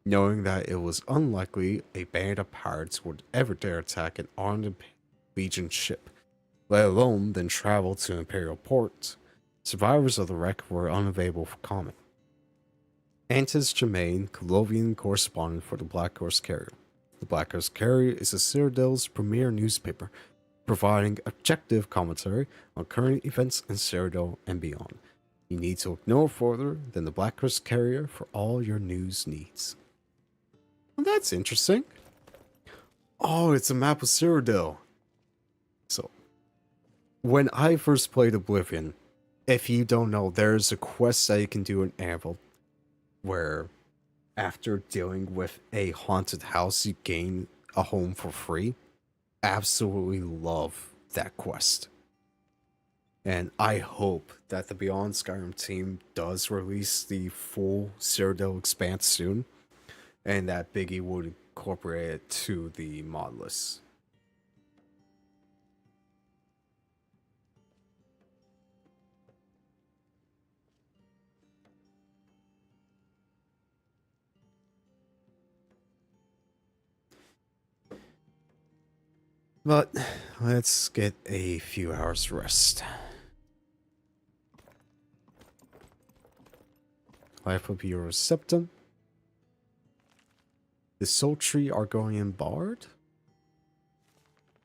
knowing that it was unlikely a band of pirates would ever dare attack an armed Legion ship, let alone then travel to Imperial port. Survivors of the wreck were unavailable for comment. Antis Germain, Colovian correspondent for the Black Horse Carrier. The Black Horse Carrier is the Citadel's premier newspaper, providing objective commentary on current events in Citadel and beyond. You need to look no further than the Black Horse Carrier for all your news needs. Well, that's interesting. Oh, it's a map of Citadel. So, when I first played Oblivion, if you don't know, there's a quest that you can do in Anvil where after dealing with a haunted house, you gain a home for free. Absolutely love that quest. And I hope that the Beyond Skyrim team does release the full Citadel expanse soon, and that Biggie would incorporate it to the mod list. But let's get a few hours rest. Life of Hero Septum. The Sultry Argonian Bard.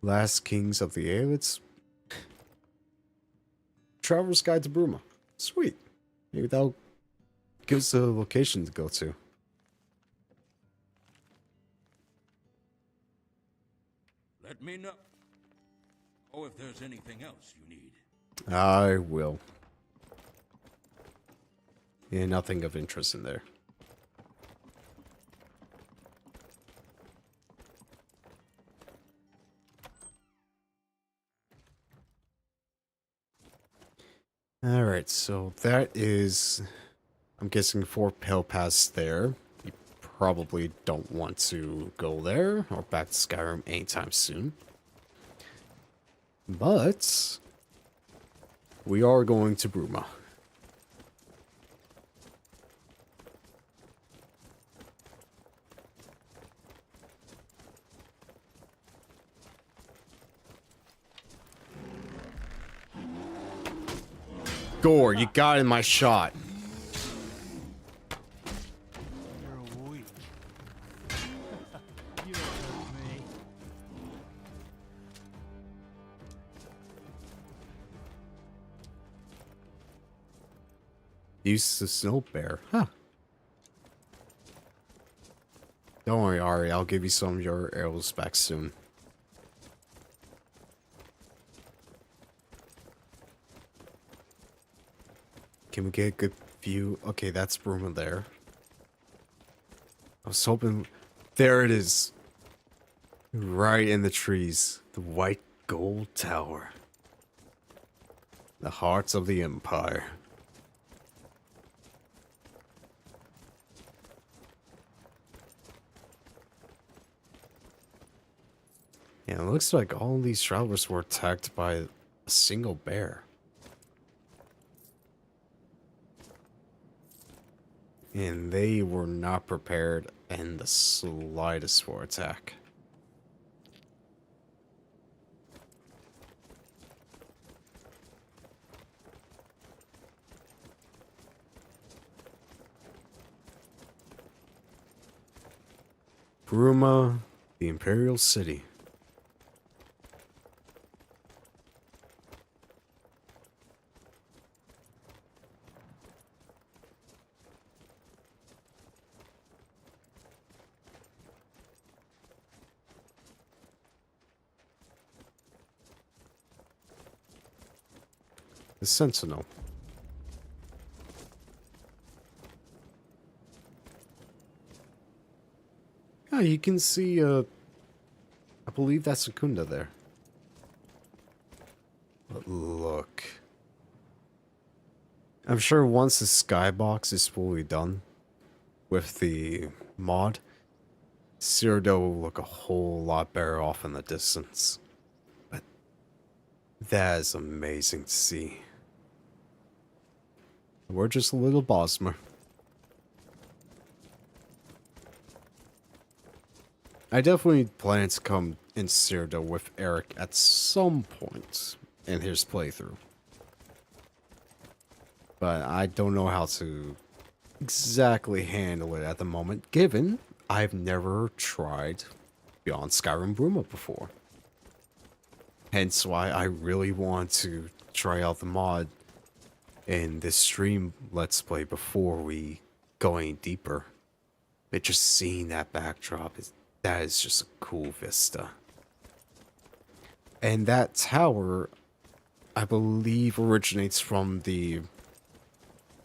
Last Kings of the Aelids. Traveler's Guide to Burma. Sweet. Maybe that'll give us a location to go to. Let me know. Oh, if there's anything else you need. I will. Yeah, nothing of interest in there. Alright, so that is, I'm guessing 4 Pale Pass there. You probably don't want to go there or back to Skyrim anytime soon. But we are going to Burma. Gore, you got in my shot. You're weak. You don't hurt me. Use the snow bear. Huh. Don't worry, Ari. I'll give you some of your arrows back soon. Can we get a good view? Okay, that's Burma there. I was hoping... There it is. Right in the trees. The white gold tower. The hearts of the Empire. Yeah, it looks like all these travelers were attacked by a single bear. And they were not prepared in the slightest for attack. Burma, the Imperial City. The Sentinel. Yeah, you can see, I believe that's Secunda there. But look. I'm sure once the skybox is fully done with the mod, Cyrodiil will look a whole lot better off in the distance. But that is amazing to see. We're just a little Bosmer. I definitely plan to come in Cyrodiil with Eric at some point in his playthrough. But I don't know how to exactly handle it at the moment, given I've never tried Beyond Skyrim Burma before. Hence why I really want to try out the mod in this stream Let's Play before we go any deeper. But just seeing that backdrop, that is just a cool vista. And that tower, I believe, originates from the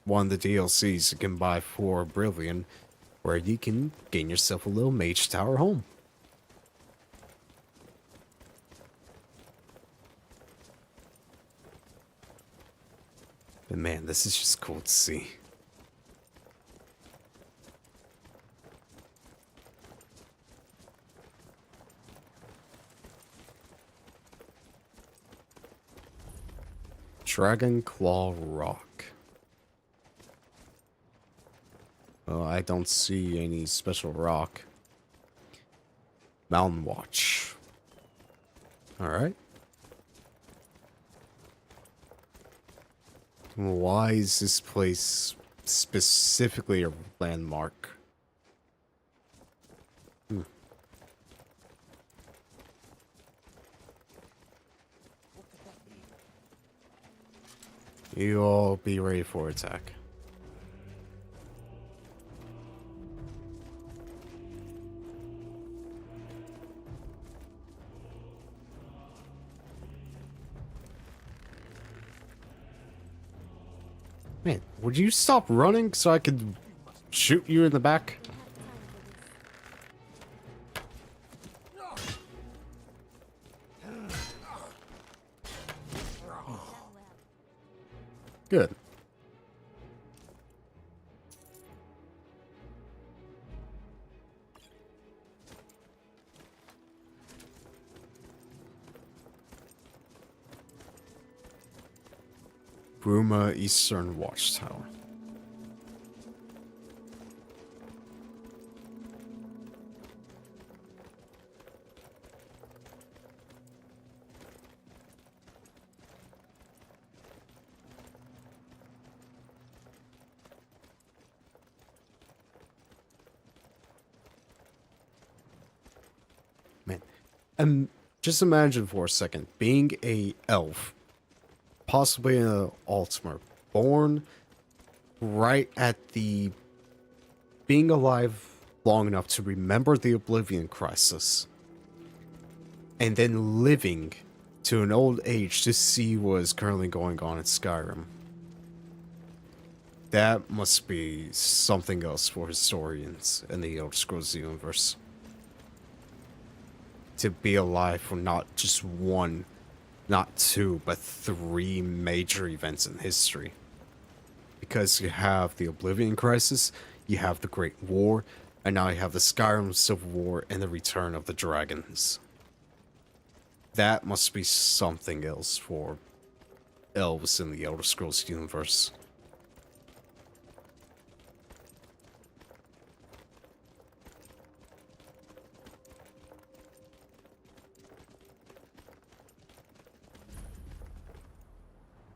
one of the DLCs you can buy for Brilliant, where you can gain yourself a little mage tower home. But man, this is just cool to see. Dragon Claw Rock. Well, I don't see any special rock. Mountain Watch. Alright. Why is this place specifically a landmark? You all be ready for attack. Man, would you stop running so I could shoot you in the back? Good. Burma Eastern Watchtower. Man, just imagine for a second being a elf, possibly an Altmer, born right at the being alive long enough to remember the Oblivion Crisis, and then living to an old age to see what is currently going on in Skyrim. That must be something else for historians in the Elder Scrolls universe. To be alive for not just one, not two, but 3 major events in history. Because you have the Oblivion Crisis, you have the Great War, and now you have the Skyrim Civil War and the Return of the Dragons. That must be something else for elves in the Elder Scrolls universe.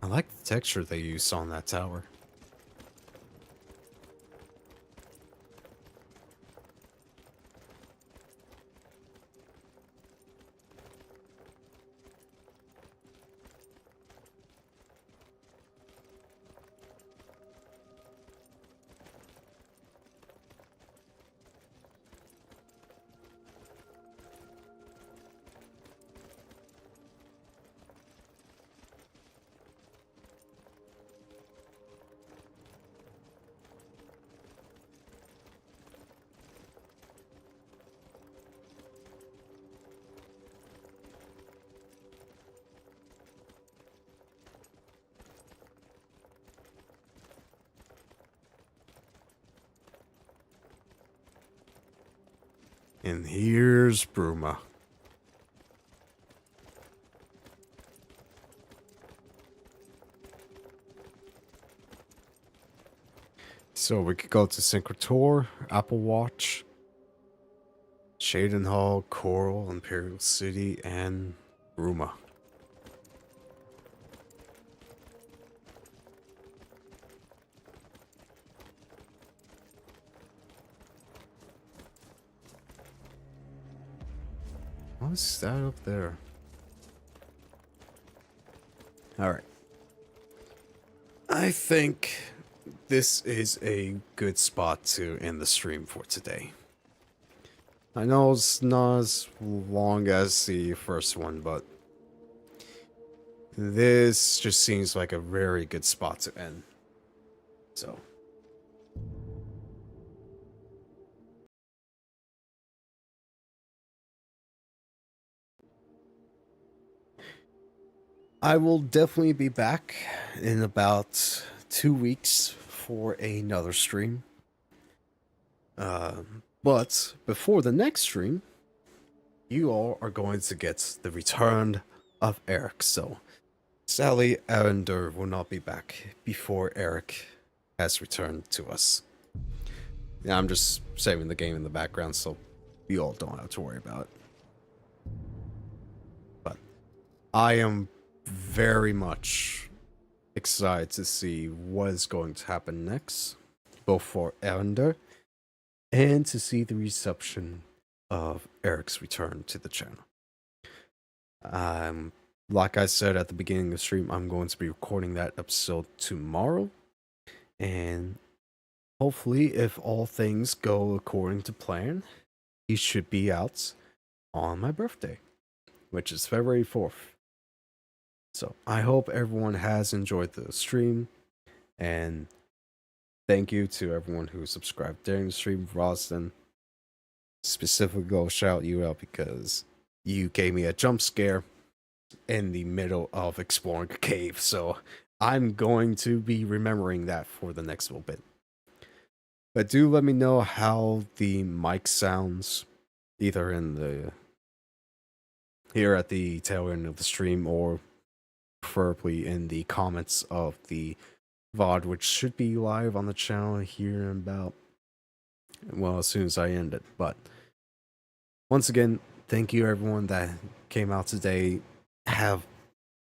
I like the texture they used on that tower. And here's Burma. So we could go to Syncrator, Apple Watch, Shaden Hall, Coral, Imperial City, and Burma. What's that up there? Alright. I think this is a good spot to end the stream for today. I know it's not as long as the first one, but this just seems like a very good spot to end. So. I will definitely be back in about 2 weeks for another stream. But before the next stream, you all are going to get the return of Eric. So sadly, Erindor will not be back before Eric has returned to us. Yeah, I'm just saving the game in the background so you all don't have to worry about it. But I am very much excited to see what is going to happen next, both for Erindor and to see the reception of Eric's return to the channel. Like I said at the beginning of the stream, I'm going to be recording that episode tomorrow, and hopefully, if all things go according to plan, he should be out on my birthday, which is February 4th. So I hope everyone has enjoyed the stream, and thank you to everyone who subscribed during the stream. Rosden, specifically, I'll shout you out because you gave me a jump scare in the middle of exploring a cave. So I'm going to be remembering that for the next little bit. But do let me know how the mic sounds, either in the here at the tail end of the stream, or preferably in the comments of the VOD, which should be live on the channel here in about, well, as soon as I end it. But once again, thank you everyone that came out today. Have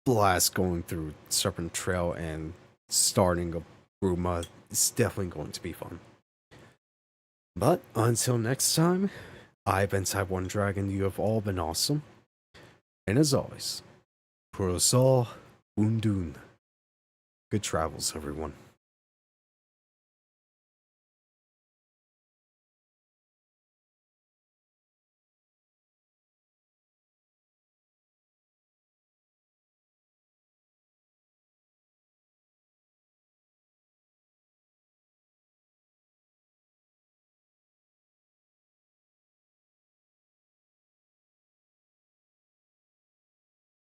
blast going through Serpent Trail and starting a Burma. It's definitely going to be fun. But until next time, I've been Type 1 Dragon. You have all been awesome. And as always, for us all, Undun. Good travels, everyone.